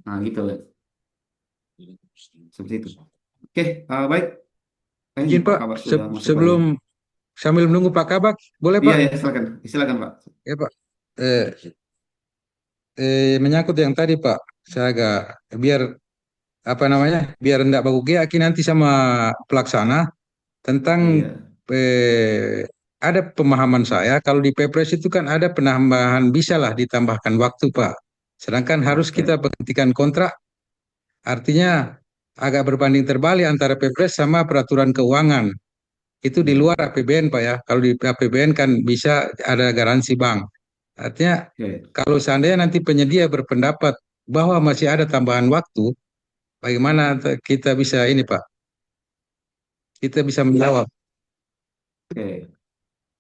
Nah, gitu. Seperti itu. Oke, baik. Ini Izin Pak Pak, Kabar sudah masuk lagi. sebelum sambil menunggu Pak Kabak, boleh Iya, Pak? ya, silakan. Silakan, Pak. Ya Pak. Eh, Menyangkut yang tadi Pak, saya agak biar apa namanya, biar enggak baku aki nanti sama pelaksana tentang Iya. eh, ada pemahaman saya kalau di Pepres itu kan ada penambahan bisa lah ditambahkan waktu Pak. Sedangkan harus kita Oke. penghentikan kontrak, artinya agak berbanding terbalik antara Pepres sama peraturan keuangan. Itu di luar Iya. APBN Pak ya. Kalau di APBN kan bisa ada garansi bank. Artinya Oke. kalau seandainya nanti penyedia berpendapat bahwa masih ada tambahan waktu, bagaimana kita bisa ini Pak? Kita bisa menjawab. Oke.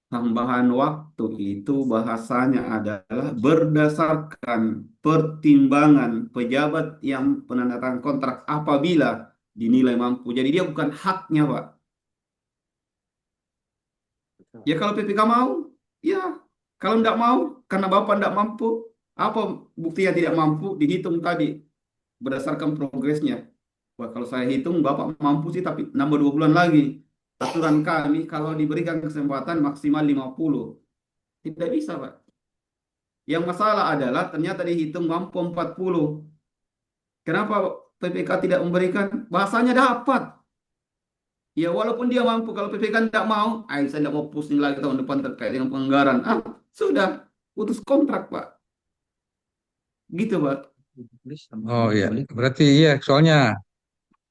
Tambahan waktu itu bahasanya adalah berdasarkan pertimbangan pejabat yang penandatangan kontrak apabila dinilai mampu. Jadi dia bukan haknya, Pak. Ya kalau PPK mau, ya. Kalau tidak mau, karena Bapak tidak mampu, apa buktinya tidak mampu dihitung tadi berdasarkan progresnya. Wah, kalau saya hitung Bapak mampu sih tapi nambah 2 bulan lagi. Aturan kami kalau diberikan kesempatan maksimal 50. Tidak bisa, Pak. Yang masalah adalah ternyata dihitung mampu 40. Kenapa PPK tidak memberikan? Bahasanya dapat. Ya walaupun dia mampu, kalau PPK tidak mau, saya tidak mau pusing lagi tahun depan terkait dengan penganggaran. Sudah, putus kontrak, Pak. Gitu, Pak. Oh iya, berarti iya soalnya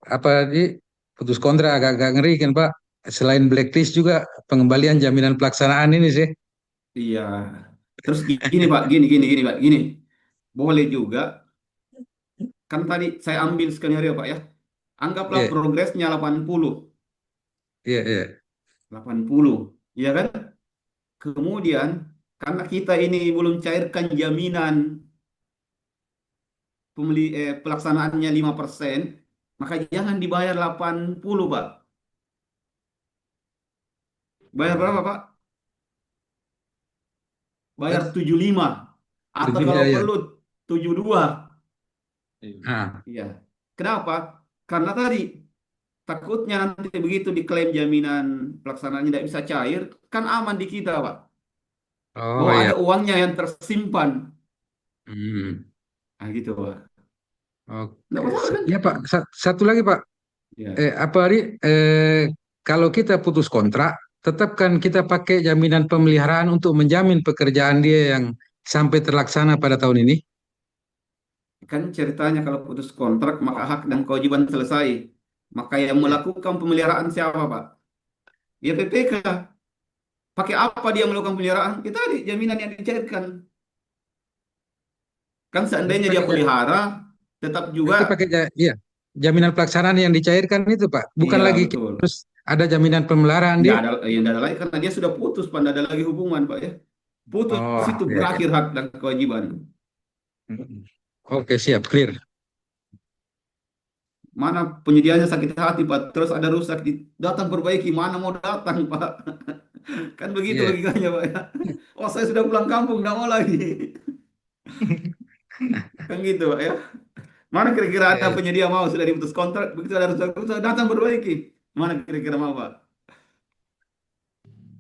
apa di putus kontrak agak-agak ngeri kan Pak. Selain blacklist juga pengembalian jaminan pelaksanaan ini sih. Iya. Terus gini, Pak, gini, Pak, gini. Boleh juga, kan tadi saya ambil skenario, Pak ya. Anggaplah Iya, progresnya 80. iya, iya. 80, ya kan? Kemudian, karena kita ini belum cairkan jaminan pelaksanaannya 5%, maka jangan dibayar 80, Pak. Bayar berapa, Oh, Pak? Bayar berarti 75. Atau tujuh kalau ya, ya. perlu 72. Ah, Iya. Kenapa? Karena tadi takutnya nanti begitu diklaim jaminan pelaksanaannya tidak bisa cair, kan aman di kita, Pak. oh Bahwa iya. ada uangnya yang tersimpan. Hmm. Nah, gitu, Pak. Tidak Oke, masalah kan? ya Pak. Satu lagi Pak. Ya. Apa Ri? Kalau kita putus kontrak, tetap kan kita pakai jaminan pemeliharaan untuk menjamin pekerjaan dia yang sampai terlaksana pada tahun ini. Kan ceritanya kalau putus kontrak, maka hak dan kewajiban selesai. Maka yang Iya. melakukan pemeliharaan siapa, Pak? Ya PPK. Pakai apa dia melakukan pemeliharaan? Kita tadi jaminan yang dicairkan. Kan Berarti seandainya dia pakai pelihara, tetap juga. Berarti pakai iya, jaminan pelaksanaan yang dicairkan itu Pak. Bukan Iya, lagi betul. terus ada jaminan pemeliharaan dia. Nggak ada lagi karena dia sudah putus, Pak. Nggak ada lagi hubungan, Pak ya. Putus Oh, itu iya, iya. berakhir hak dan kewajiban. Mm. Oke, siap, clear. Mana penyediaannya sakit hati, Pak. Terus ada rusak, datang perbaiki. Mana mau datang, Pak? Kan begitu Iya. logikanya, Pak ya. Oh, saya sudah pulang kampung, nggak mau lagi. Kan gitu, Pak ya. Mana kira-kira ada Iya, penyedia mau sudah diputus kontrak, begitu ada rusak, datang perbaiki. Mana kira-kira mau, Pak?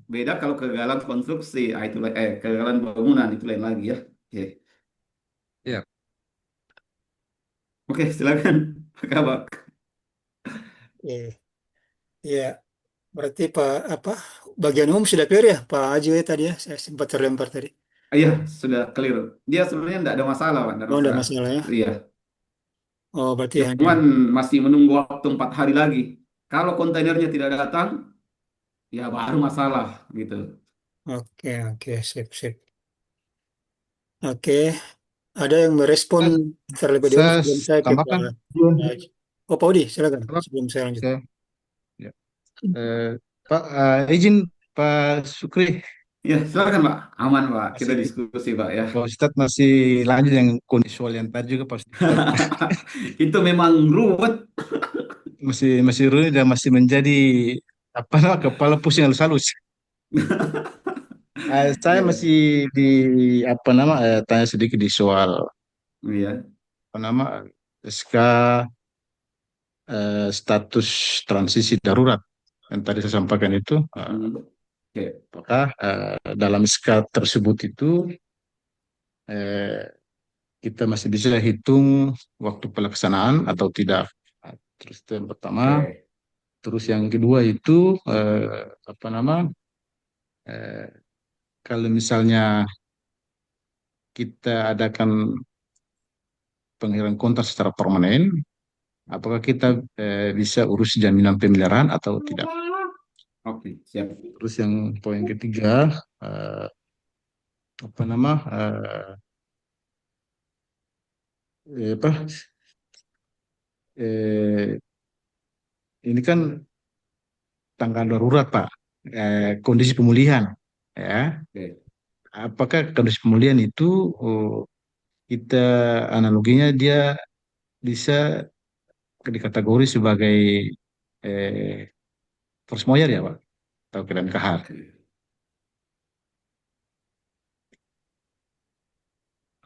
Beda kalau kegagalan konstruksi, kegagalan bangunan itu lain lagi ya. Oke, iya. Oke, silakan, Pak Kabak. Iya, iya. Berarti Pak apa bagian umum sudah clear ya Pak Haji ya tadi ya. Saya sempat terlempar tadi. Iya, sudah clear. Dia sebenarnya tidak ada masalah, Pak. Tidak ada Oh, enggak masalah. masalah ya. Iya, Oh, berarti hanya. cuman masih menunggu waktu 4 hari lagi. Kalau kontainernya tidak datang, ya baru masalah gitu. Oke, oke, sip, sip. Oke, ada yang merespon Mas, terlebih dahulu saya sebelum saya ke Pak tambahkan. Yun. Haji. Oh, Pak Udi, silakan Apa? sebelum saya lanjut. Saya, ya. Pak, izin Pak Sukri, Ya, silakan, Pak. Aman, Pak. Kita masih diskusi, Pak ya. Pak Ustadz masih lanjut yang kondisi yang tadi juga Pak Ustadz Itu memang ruwet. masih masih runut dan masih menjadi apa nama kepala pusing halus-halus. Saya Iya, masih di apa nama tanya sedikit di soal iya. apa nama SK status transisi darurat yang tadi saya sampaikan itu. Oke. Apakah dalam SK tersebut itu eh, kita masih bisa hitung waktu pelaksanaan atau tidak? Nah, terus itu yang pertama. Oke. Terus yang kedua itu apa nama? eh, Kalau misalnya kita adakan pengiriman kontrak secara permanen, apakah kita bisa urus jaminan pemeliharaan atau tidak? Oke, siap. Terus yang poin ketiga, eh, apa nama? Apa? Eh, ini kan tanggal darurat, Pak. Kondisi pemulihan, ya. Oke. Apakah kondisi pemulihan itu kita analoginya dia bisa dikategori sebagai eh, force majeure ya, Pak, atau keadaan kahar.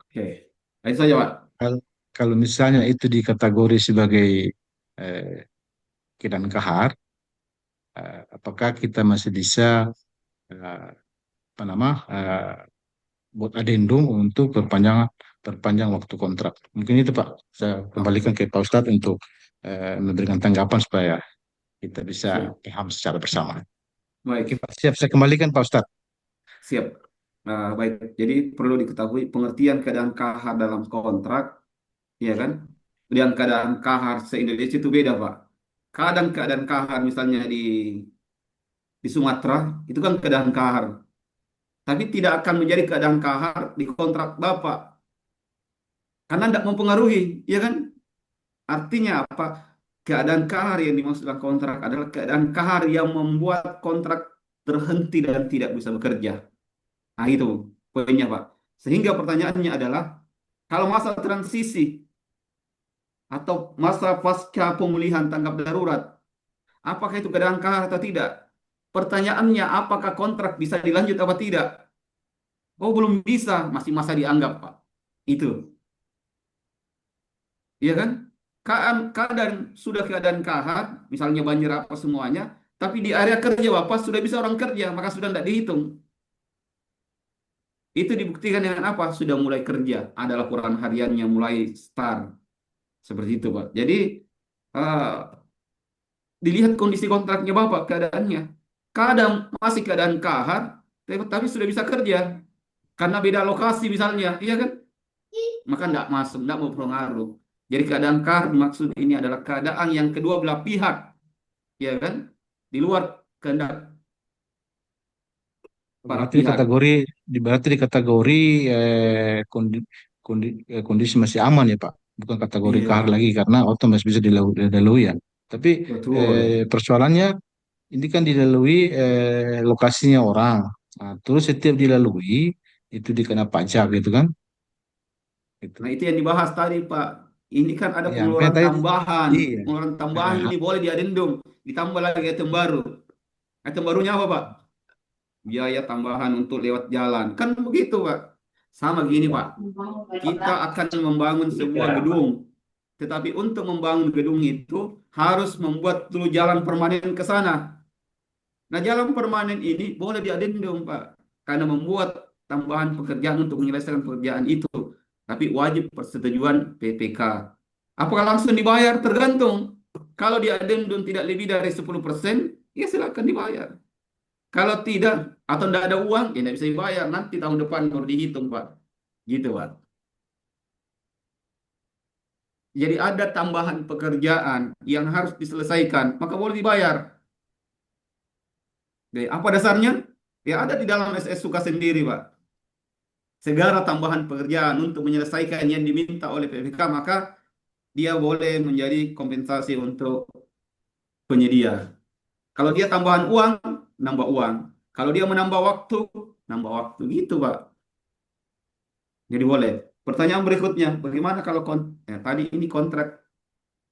Oke. Itu saja, Pak. Kal- Kalau misalnya itu dikategori sebagai eh, keadaan kahar, apakah kita masih bisa eh, apa nama buat adendum untuk perpanjang waktu kontrak. Mungkin itu Pak, saya Oke, kembalikan ke Pak Ustadz untuk memberikan tanggapan supaya kita bisa siap. paham secara bersama. Oke Baik, Pak, siap saya kembalikan Pak Ustadz. siap. Baik. Jadi perlu diketahui pengertian keadaan kahar dalam kontrak, ya kan? Dan keadaan kahar se-Indonesia itu beda, Pak. Keadaan-keadaan kahar misalnya di Sumatera itu kan keadaan kahar, tapi tidak akan menjadi keadaan kahar di kontrak Bapak karena tidak mempengaruhi, ya kan? Artinya apa? Keadaan kahar yang dimaksud dalam kontrak adalah keadaan kahar yang membuat kontrak terhenti dan tidak bisa bekerja. Nah, itu poinnya, Pak. Sehingga pertanyaannya adalah, kalau masa transisi atau masa pasca pemulihan tanggap darurat, apakah itu keadaan kahar atau tidak? Pertanyaannya, apakah kontrak bisa dilanjut atau tidak? Oh, belum bisa, masih masa dianggap, Pak. Itu, iya kan? Keadaan sudah keadaan kahar, misalnya banjir apa semuanya, tapi di area kerja Bapak sudah bisa orang kerja, maka sudah tidak dihitung. Itu dibuktikan dengan apa? Sudah mulai kerja, ada laporan hariannya mulai start. Seperti itu, Pak. Jadi, eh, dilihat kondisi kontraknya Bapak, keadaannya. Kadang masih keadaan kahar, tapi sudah bisa kerja. Karena beda lokasi misalnya, iya kan? Maka tidak masuk, tidak mau pengaruh. Jadi keadaan kahar maksud ini adalah keadaan yang kedua belah pihak, ya kan? Di luar kehendak para Berarti pihak. berarti di kategori kondisi masih aman ya Pak, bukan kategori Iya, kahar lagi karena auto masih bisa dilalui ya. Tapi betul. persoalannya ini kan dilalui lokasinya orang. Nah, terus setiap dilalui itu dikena pajak gitu kan? Itu. Nah, itu yang dibahas tadi, Pak. Ini kan ada Ya, makanya pengeluaran tadi tambahan. iya. Pengeluaran tambahan Nah, ini boleh diadendum. Ditambah lagi item baru. Item barunya apa, Pak? Biaya tambahan untuk lewat jalan. Kan begitu, Pak. Sama gini, Pak. Kita akan membangun sebuah gedung. Tetapi untuk membangun gedung itu harus membuat dulu jalan permanen ke sana. Nah, jalan permanen ini boleh diadendum, Pak. Karena membuat tambahan pekerjaan untuk menyelesaikan pekerjaan itu. Tapi wajib persetujuan PPK. Apakah langsung dibayar? Tergantung. Kalau diadendum tidak lebih dari 10%, ya silakan dibayar. Kalau tidak, atau tidak ada uang, ya tidak bisa dibayar. Nanti tahun depan baru dihitung, Pak. Gitu, Pak. Jadi ada tambahan pekerjaan yang harus diselesaikan, maka boleh dibayar. Jadi, apa dasarnya? Ya ada di dalam SS Suka sendiri, Pak. Segala tambahan pekerjaan untuk menyelesaikan yang diminta oleh PPK, maka dia boleh menjadi kompensasi untuk penyedia. Kalau dia tambahan uang, nambah uang. Kalau dia menambah waktu, nambah waktu. Gitu, Pak. Jadi boleh. Pertanyaan berikutnya, bagaimana kalau tadi ini kontrak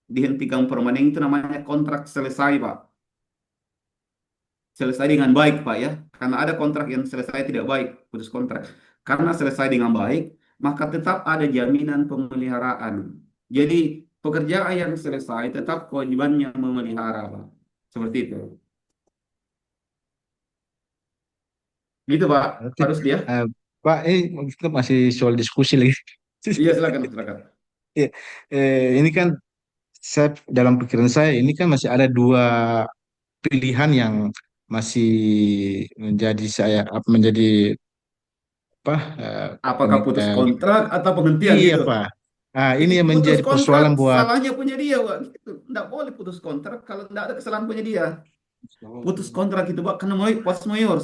dihentikan permanen itu namanya kontrak selesai, Pak. Selesai dengan baik, Pak ya. Karena ada kontrak yang selesai tidak baik, putus kontrak. Karena selesai dengan baik, maka tetap ada jaminan pemeliharaan. Jadi pekerjaan yang selesai tetap kewajibannya memelihara, Pak. Seperti itu. Gitu, Berarti, Pak Rusdi ya. eh, Pak, kita masih soal diskusi lagi. Iya, silakan, silakan. Iya, ini kan saya dalam pikiran saya ini kan masih ada dua pilihan yang masih menjadi menjadi apa Apakah putus kontrak atau penghentian iya gitu? Pak. Nah, ini Jadi yang putus menjadi kontrak persoalan buat salahnya punya dia, Pak. Gitu. Nggak boleh putus kontrak kalau nggak ada kesalahan punya dia. Putus kontrak itu, Pak, karena mau force majeure.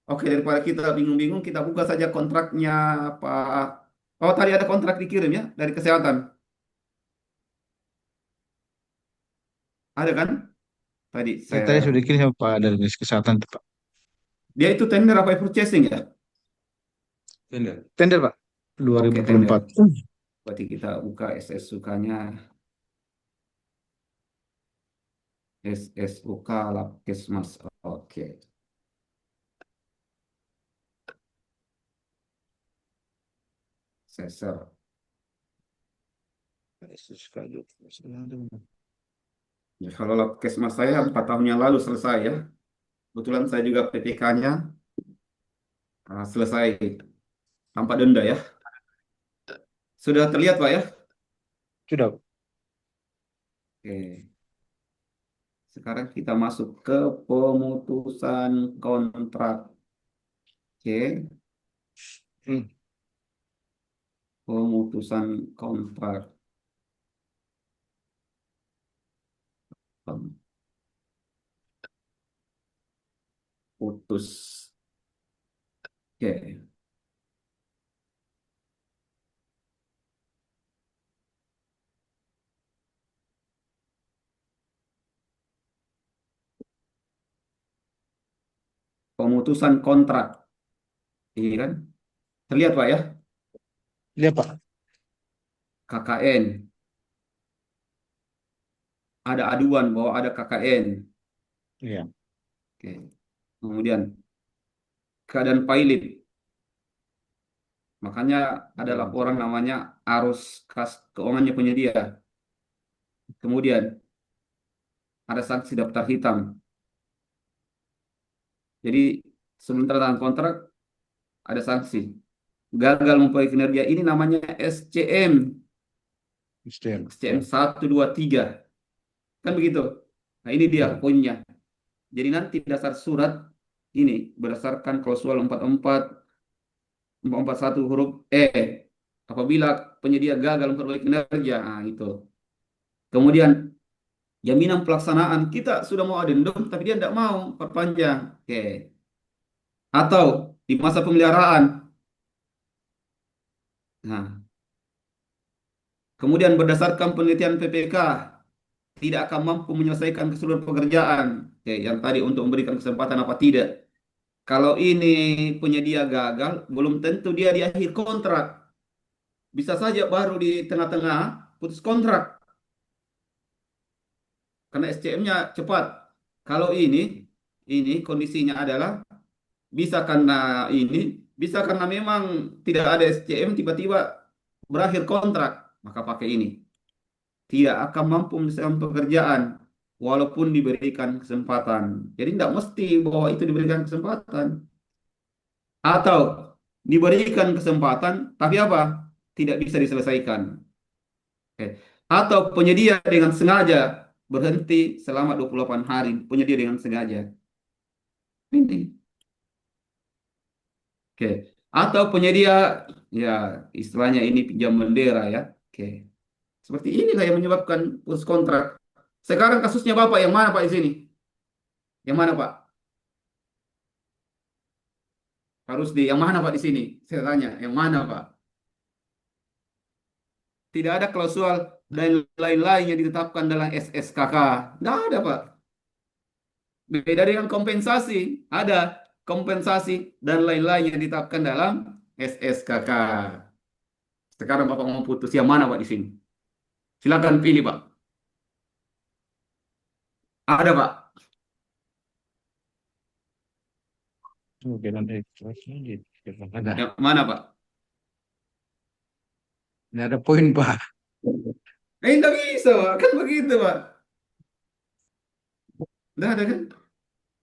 Oke, daripada kita bingung-bingung, kita buka saja kontraknya Pak. Oh, tadi ada kontrak dikirim ya dari kesehatan. Ada kan? Tadi saya, tadi sudah dikirim sama Pak dari Dinas Kesehatan tuh, Pak. dia itu tender apa purchasing ya? Tender Pak Oke, tender. 2024. Berarti kita buka SSUK-nya, SSUK Labkesmas. Oke, Seser. Ya, kalau Labkesmas saya 4 tahun yang lalu selesai ya. Kebetulan saya juga PPK-nya selesai tanpa denda ya. Sudah terlihat, Pak ya? Sudah. Oke. Sekarang kita masuk ke pemutusan kontrak. Oke, Hmm. pemutusan kontrak. Putus. Oke. Pemutusan kontrak. Ini kan? Terlihat, Pak ya? Lihat Pak. KKN. Ada aduan bahwa ada KKN. Iya. Oke. Kemudian keadaan pilot. Makanya ada laporan namanya arus kas keuangannya penyedia. Kemudian ada sanksi daftar hitam. Jadi sebelum tanda tangan kontrak ada sanksi. Gagal memperoleh kinerja ini namanya SCM. Sistem. SCM 1, 2, 3. Kan begitu. Nah, ini dia Ya. poinnya. Jadi nanti dasar surat ini berdasarkan klausul 441 huruf E. Apabila penyedia gagal memperoleh kinerja, nah itu. Kemudian jaminan pelaksanaan kita sudah mau adendum tapi dia tidak mau perpanjang. Oke. Atau di masa pemeliharaan. Nah, kemudian berdasarkan penelitian PPK tidak akan mampu menyelesaikan keseluruhan pekerjaan. Oke, yang tadi untuk memberikan kesempatan apa tidak. Kalau ini penyedia gagal, belum tentu dia di akhir kontrak. Bisa saja baru di tengah-tengah putus kontrak karena SCM-nya cepat. Kalau ini kondisinya adalah bisa karena ini, bisa karena memang tidak ada SCM tiba-tiba berakhir kontrak, maka pakai ini. Tidak akan mampu menyelesaikan pekerjaan walaupun diberikan kesempatan. Jadi tidak mesti bahwa itu diberikan kesempatan. Atau diberikan kesempatan, tapi apa? Tidak bisa diselesaikan. Oke. Atau penyedia dengan sengaja berhenti selama 28 hari. Penyedia dengan sengaja. Ini. Oke. Atau penyedia, ya istilahnya ini pinjam bendera ya. Oke. Seperti inilah yang menyebabkan putus kontrak. Sekarang kasusnya Bapak yang mana Pak di sini? Yang mana Pak? Harus di yang mana Pak di sini? Saya tanya, yang mana Pak? Tidak ada klausul dan lain-lain yang ditetapkan dalam SSKK. Tidak ada Pak. Beda dengan kompensasi. Ada kompensasi dan lain-lain yang ditetapkan dalam SSKK. Sekarang Bapak mau putus yang mana Pak di sini? Silakan pilih Pak. Ada Pak. Oke, nanti ada. Yang mana Pak? Ini ada poin Pak. Enggak bisa, Pak. Kan begitu, Pak. Nggak ada kan?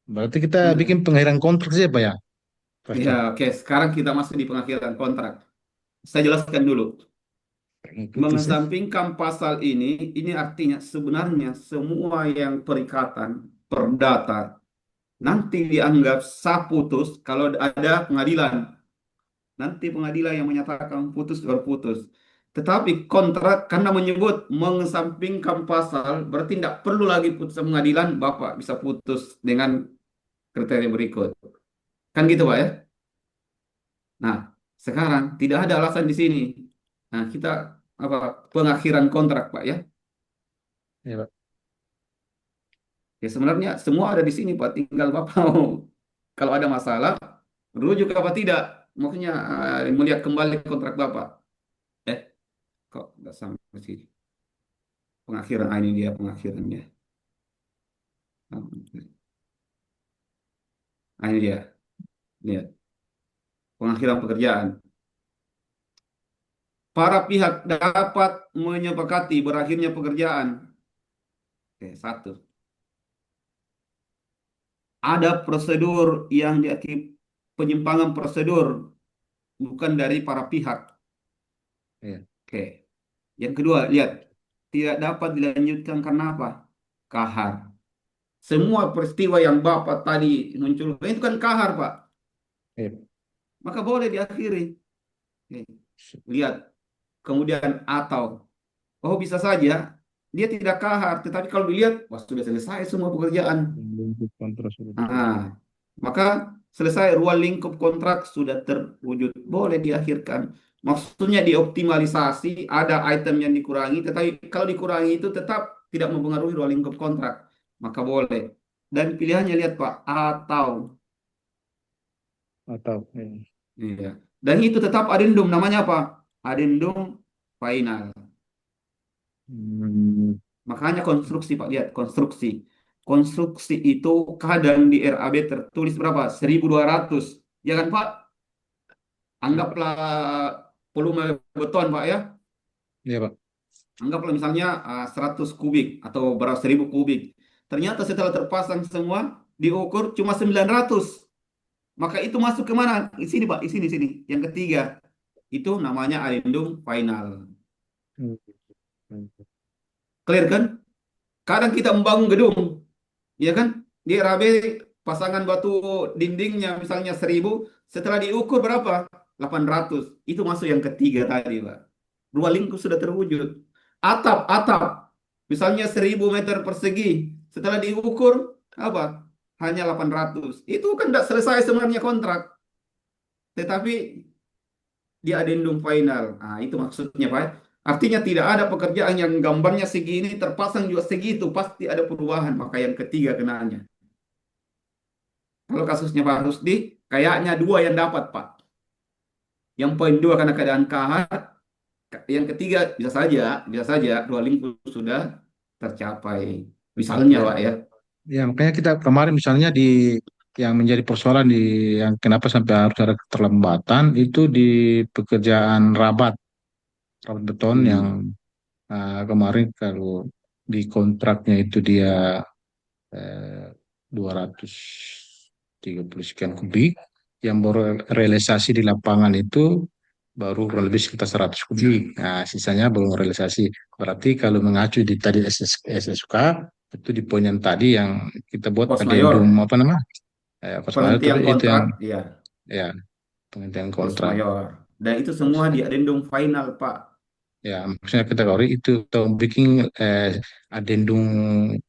Berarti kita bikin Nah, pengakhiran kontrak saja Pak ya, ya, Pastor. oke. Sekarang kita masuk di pengakhiran kontrak. Saya jelaskan dulu. Mengikuti sih. Mengesampingkan pasal ini artinya sebenarnya semua yang perikatan perdata nanti dianggap sah putus kalau ada pengadilan. Nanti pengadilan yang menyatakan putus baru putus. Tetapi kontrak karena menyebut mengesampingkan pasal berarti tidak perlu lagi putusan pengadilan, Bapak bisa putus dengan kriteria berikut. Kan gitu, Pak ya? Nah, sekarang tidak ada alasan di sini. Nah, kita apa pengakhiran kontrak, Pak ya? Ya, Pak. Ya sebenarnya semua ada di sini, Pak. Tinggal Bapak mau kalau ada masalah rujuk apa tidak. Maksudnya melihat kembali kontrak Bapak. Eh, kok nggak sampai sih? Pengakhiran, ini dia pengakhirannya. Ini dia, lihat pengakhiran pekerjaan. Para pihak dapat menyepakati berakhirnya pekerjaan. Oke, satu. Ada prosedur yang penyimpangan prosedur bukan dari para pihak. Iya. Oke. Yang kedua, lihat tidak dapat dilanjutkan karena apa? Kahar. Semua peristiwa yang Bapak tadi munculkan itu kan kahar, Pak. Iya. Maka boleh diakhiri. Oke. Lihat, kemudian atau oh bisa saja dia tidak kahar, tetapi kalau dilihat wah sudah selesai semua pekerjaan. Untuk kontrak sudah Ah, maka selesai ruang lingkup kontrak sudah terwujud, boleh diakhirkan. Maksudnya dioptimalisasi, ada item yang dikurangi, tetapi kalau dikurangi itu tetap tidak mempengaruhi ruang lingkup kontrak, maka boleh. Dan pilihannya lihat Pak, atau atau iya. Dan itu tetap adendum, namanya apa? Adendum final. hmm, Makanya konstruksi Pak, lihat konstruksi. Konstruksi itu kadang di RAB tertulis berapa? 1.200. Ya kan Pak? ya, Pak. Anggaplah volume beton Pak ya. Iya, Pak. Anggaplah misalnya 100 kubik atau berapa 1.000 kubik. Ternyata setelah terpasang semua diukur cuma 900. Maka itu masuk ke mana? Di sini Pak, di sini sini. Yang ketiga, itu namanya adendum final. Hmm, hmm, Clear kan? Kadang kita membangun gedung, ya kan? Di RAB pasangan batu dindingnya misalnya 1.000, setelah diukur berapa? 800. Itu masuk yang ketiga tadi, Pak. Ruang lingkup sudah terwujud. Atap, misalnya 1.000 meter persegi, setelah diukur apa? Hanya 800. Itu kan tidak selesai sebenarnya kontrak, tetapi di adendum final. Nah, itu maksudnya, Pak. Artinya tidak ada pekerjaan yang gambarnya segini terpasang juga segitu, pasti ada perubahan, maka yang ketiga kenanya. Kalau kasusnya Pak Rusdi, kayaknya dua yang dapat, Pak. Yang poin dua karena keadaan kahar, yang ketiga bisa saja dua lingkup sudah tercapai. Misalnya, ya. Pak ya. Ya, makanya kita kemarin misalnya di yang menjadi persoalan di yang kenapa sampai harus ada keterlambatan itu di pekerjaan rabat beton yang Hmm. kemarin kalau di kontraknya itu dia 230 sekian kubik, yang baru realisasi di lapangan itu baru kurang lebih sekitar 100 kubik. Nah, sisanya belum realisasi. Berarti kalau mengacu di tadi SSK, itu di poin yang tadi yang kita buat Pos addendum mayor, apa nama? Pas malam penghentian itu yang kontrak, ya, ya penghentian pos kontrak. mayor. Dan itu semua di adendum final, Pak. Ya, maksudnya kategori itu atau bikin addendum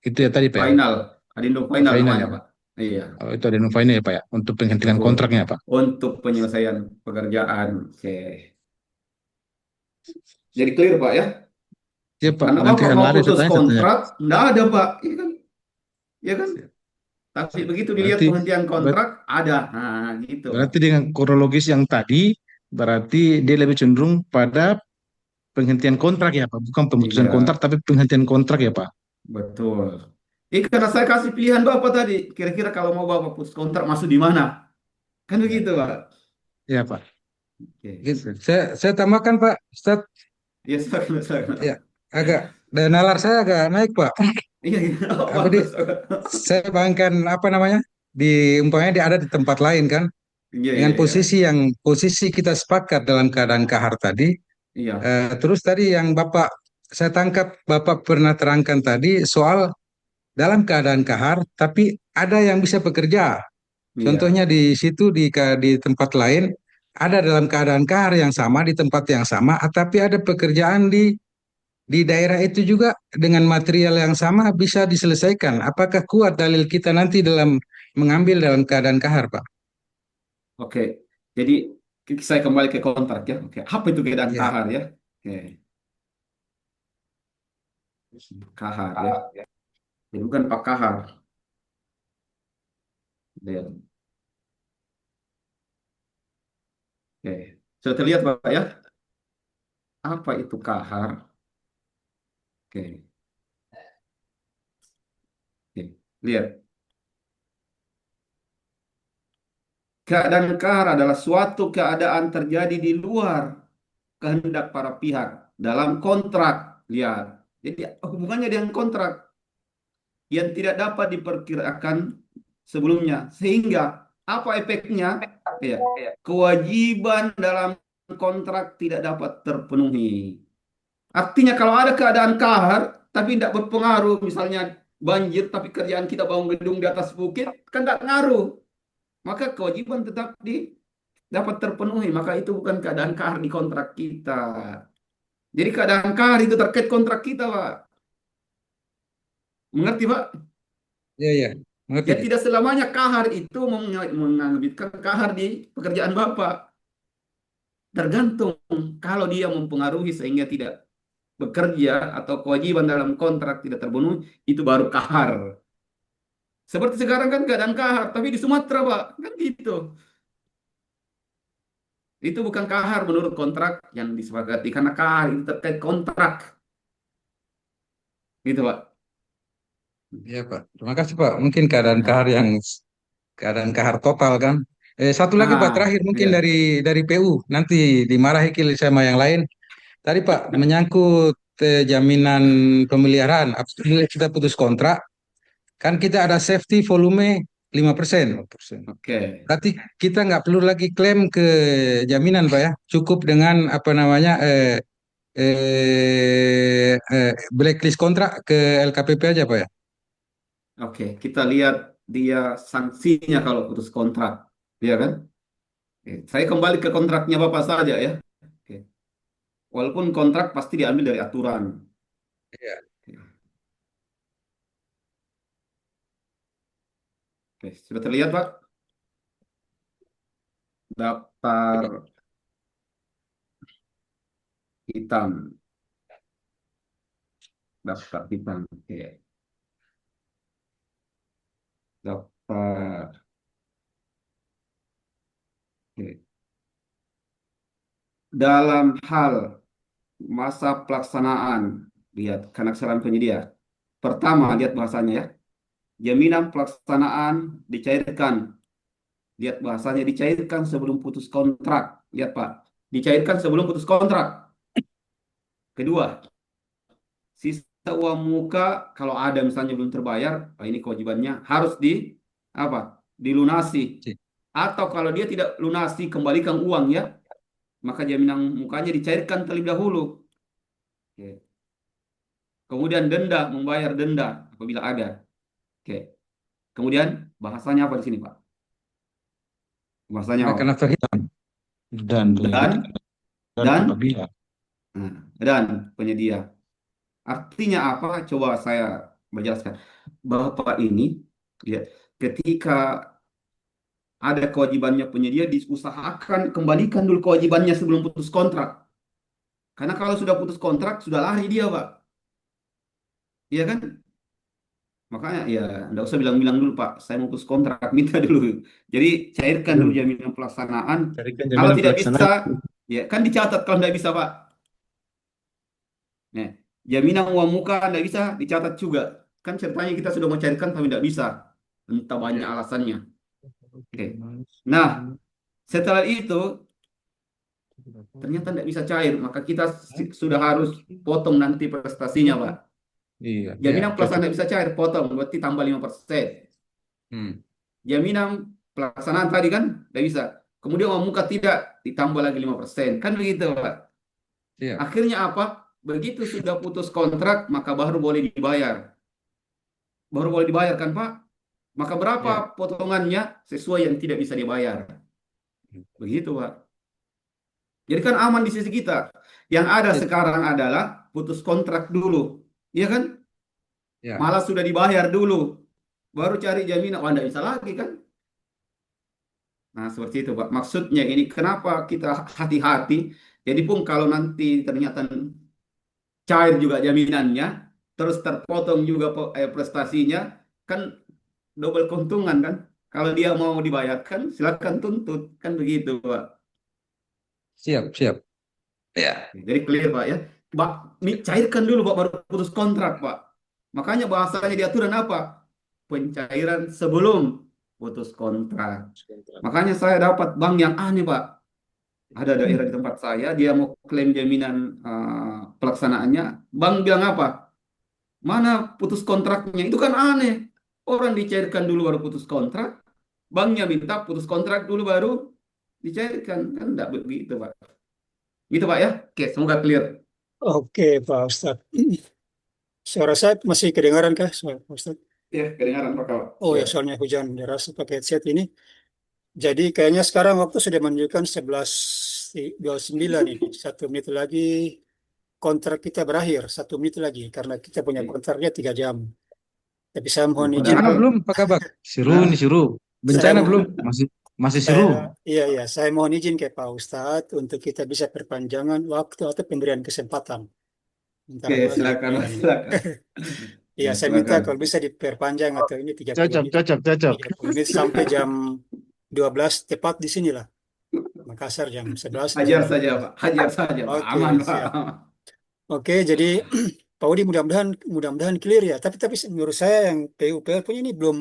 itu ya tadi Pak ya, Final, adendum final final namanya, ya. Pak. Iya, Oh, itu addendum final ya Pak ya, untuk penghentian betul. kontraknya Pak. Untuk penyelesaian pekerjaan. Oke. Jadi clear, Pak ya? Ya Pak, Karena nanti Bapak yang mau lain putus saya tanya. kontrak, enggak ada, Pak. Iya kan? Iya kan? Siap, Tapi siap. begitu dilihat Berarti penghentian ber- kontrak, ada. Nah, gitu. berarti dengan kronologis yang tadi, berarti dia lebih cenderung pada penghentian kontrak ya Pak, bukan pemutusan kontrak Iya, tapi penghentian kontrak ya Pak. betul. Karena saya kasih pilihan Bapak tadi, kira-kira kalau mau Bapak putus kontrak masuk di mana? Kan Ya, begitu, Pak. ya Pak. Oke. Gitu. Saya tambahkan Pak Ustadz, Ya, silakan, silakan. ya agak dan nalar saya agak naik Pak. Iya, iya. Oh, Apa di bagus. saya bayangkan apa namanya di umpamanya dia ada di tempat lain kan Iya, dengan iya, iya. posisi kita sepakat dalam keadaan kahar tadi. Iya, Terus tadi yang Bapak saya tangkap Bapak pernah terangkan tadi soal dalam keadaan kahar tapi ada yang bisa bekerja. Contohnya iya, di situ di tempat lain ada dalam keadaan kahar yang sama di tempat yang sama, tapi ada pekerjaan di daerah itu juga dengan material yang sama bisa diselesaikan. Apakah kuat dalil kita nanti dalam mengambil dalam keadaan kahar, Pak? oke. Jadi saya kembali ke kontrak ya. Oke, apa itu keadaan Ya, kahar ya? Oke, kahar ya. Jadi bukan pak kahar. Ya. Oke, sudah terlihat Pak ya? Apa itu kahar? Oke, oke. Lihat. Keadaan kahar adalah suatu keadaan terjadi di luar kehendak para pihak dalam kontrak. Lihat. Jadi hubungannya dengan kontrak yang tidak dapat diperkirakan sebelumnya. Sehingga apa efeknya? Ya, kewajiban dalam kontrak tidak dapat terpenuhi. Artinya kalau ada keadaan kahar tapi tidak berpengaruh, misalnya banjir tapi kerjaan kita bangun gedung di atas bukit, kan tidak ngaruh. Maka kewajiban tetap dapat terpenuhi. Maka itu bukan keadaan kahar di kontrak kita. Jadi keadaan kahar itu terkait kontrak kita, Pak. Mengerti, Pak? ya, ya, Ya mengerti. tidak selamanya kahar itu mengagetkan kahar di pekerjaan Bapak. Tergantung kalau dia mempengaruhi sehingga tidak bekerja atau kewajiban dalam kontrak tidak terpenuhi, itu baru kahar. Seperti sekarang kan keadaan kahar, tapi di Sumatera, Pak. Kan gitu. Itu bukan kahar menurut kontrak yang disepakati, karena kahar itu terkait kontrak. Gitu, Pak. Ya, Pak. Terima kasih, Pak. Mungkin keadaan kahar Nah, yang keadaan kahar total kan. Satu lagi, Pak, nah, terakhir mungkin ya. dari PU. Nanti dimarahi sama yang lain. Tadi Pak, menyangkut jaminan pemeliharaan, apabila kita putus kontrak, kan kita ada safety volume 5%. Oke, Berarti kita nggak perlu lagi klaim ke jaminan Pak ya, cukup dengan apa namanya blacklist kontrak ke LKPP aja Pak ya. oke. Kita lihat dia sanksinya kalau putus kontrak. Ya kan? Oke. Saya kembali ke kontraknya Bapak saja ya. Oke. Walaupun kontrak pasti diambil dari aturan. Iya. Oke, sudah terlihat, Pak? Daftar Pak. hitam. Daftar hitam. Oke. Daftar. Oke. Dalam hal masa pelaksanaan, lihat keaneksaraan penyedia. Pertama, lihat bahasanya ya. Jaminan pelaksanaan dicairkan. Lihat bahasanya dicairkan sebelum putus kontrak. Lihat, Pak. Dicairkan sebelum putus kontrak. Kedua, sisa uang muka kalau ada misalnya belum terbayar, ini kewajibannya harus apa? Dilunasi. Atau kalau dia tidak lunasi, kembalikan uang ya, maka jaminan mukanya dicairkan terlebih dahulu. Oke. Kemudian denda, membayar denda apabila ada. Oke. Kemudian bahasanya apa di sini, Pak? Bahasanya Kenakan apa? daftar hitam. dan Dan penyidik dan dan apabila nah, dan penyedia. Artinya apa? Coba saya menjelaskan. Bapak ini ya, ketika ada kewajibannya penyedia, diusahakan kembalikan dulu kewajibannya sebelum putus kontrak. Karena kalau sudah putus kontrak, sudah lari dia, Pak. Iya kan? Makanya ya, nggak usah bilang-bilang dulu, Pak. Saya mau putus kontrak, minta dulu. Jadi cairkan dulu jaminan pelaksanaan. carikan Kalau jaminan tidak bisa, pelaksanaan. ya kan dicatat kalau tidak bisa, Pak. Nah, jaminan uang muka tidak bisa dicatat juga. Kan ceritanya kita sudah mau cairkan tapi tidak bisa. Entah banyak alasannya. Oke. Nah, setelah itu ternyata tidak bisa cair, maka kita sudah harus potong nanti prestasinya, Pak. Iya, ya, Jaminan pelaksanaan cocok. tidak bisa cair, potong, berarti tambah 5%. Hmm. Jaminan pelaksanaan tadi kan tidak bisa. Kemudian uang muka tidak, ditambah lagi 5%. Kan begitu, Pak. Siap. Akhirnya apa? Begitu sudah putus kontrak, maka baru boleh dibayar. Baru boleh dibayar kan, Pak? Maka berapa Ya. potongannya sesuai yang tidak bisa dibayar. Begitu, Pak. Jadi kan aman di sisi kita. Yang ada Ya. sekarang adalah putus kontrak dulu. Iya kan? Ya. Malah sudah dibayar dulu. Baru cari jaminan. Oh, tidak bisa lagi kan? Nah, seperti itu, Pak. Maksudnya ini kenapa kita hati-hati. Jadi pun kalau nanti ternyata cair juga jaminannya, terus terpotong juga prestasinya, kan double keuntungan kan? Kalau dia mau dibayarkan, silakan tuntut. Kan begitu, Pak. Siap, siap. Ya. Jadi clear, Pak ya. Pak, cairkan dulu, Pak, baru putus kontrak, Pak. Makanya bahasanya di aturan apa? Pencairan sebelum putus kontrak. Makanya saya dapat bank yang aneh, Pak. Ada daerah di tempat saya, dia mau klaim jaminan pelaksanaannya. Bank bilang apa? Mana putus kontraknya? Itu kan aneh. Orang dicairkan dulu baru putus kontrak. Banknya minta putus kontrak dulu baru dicairkan. Kan tidak begitu, Pak. Gitu, Pak ya. Oke, semoga clear. Oke, Pak Ustadz. Suara saya masih kedengaran kah, Pak Ustadz? Ya, kedengaran Pak Kawan. Oh Ya. ya, soalnya hujan deras pakai headset ini. Jadi kayaknya sekarang waktu sudah menunjukkan 11.29 ini. 1 menit lagi kontrak kita berakhir. 1 menit lagi karena kita punya kontraknya 3 jam. Tapi saya mohon izin, Bencana Padahal, belum, Pak Kabak? Seru nah, ini, seru. saya Bencana belum? mohon, Masih masih saya seru. iya saya mohon izin ke Pak Ustadz untuk kita bisa perpanjangan waktu atau pemberian kesempatan. Bentar oke, dulu aja. silakan, Iya, Pak, iya. silakan. Iya, Ya, saya minta silakan. kalau bisa diperpanjang atau ini 30 Cocok, menit, cocok, cocok. 30 menit sampai jam 12 tepat di sinilah. Makassar jam 11 di Hajar sini jam saja, 12. Pak. Hajar saja, Pak. Oke, Aman, Pak. siap. Oke, jadi Pak Udi mudah-mudahan clear ya. Tapi menurut saya yang PUPR punya ini belum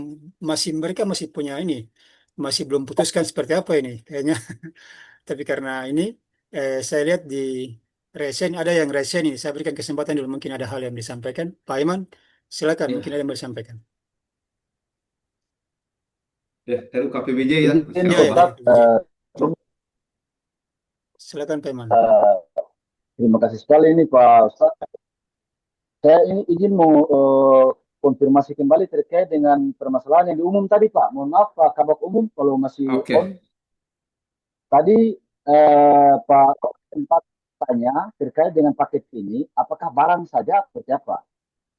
mereka masih punya ini masih belum putuskan seperti apa ini kayaknya. Tapi karena ini saya lihat di resen ada yang resen ini. Saya berikan kesempatan dulu mungkin ada hal yang disampaikan. Pak Iman, silakan mungkin ada Ya, yang mau disampaikan. ya, RUU KPBJ ya, Izin Ya, Masya ya, Allah. Ustaz, silakan Pak Iman. terima kasih sekali ini Pak Ustaz. Saya ini izin mau konfirmasi kembali terkait dengan permasalahan yang di umum tadi Pak. Mohon maaf Pak Kabak Umum kalau masih on. Oke. Tadi Pak sempat tanya terkait dengan paket ini, apakah barang saja seperti apa?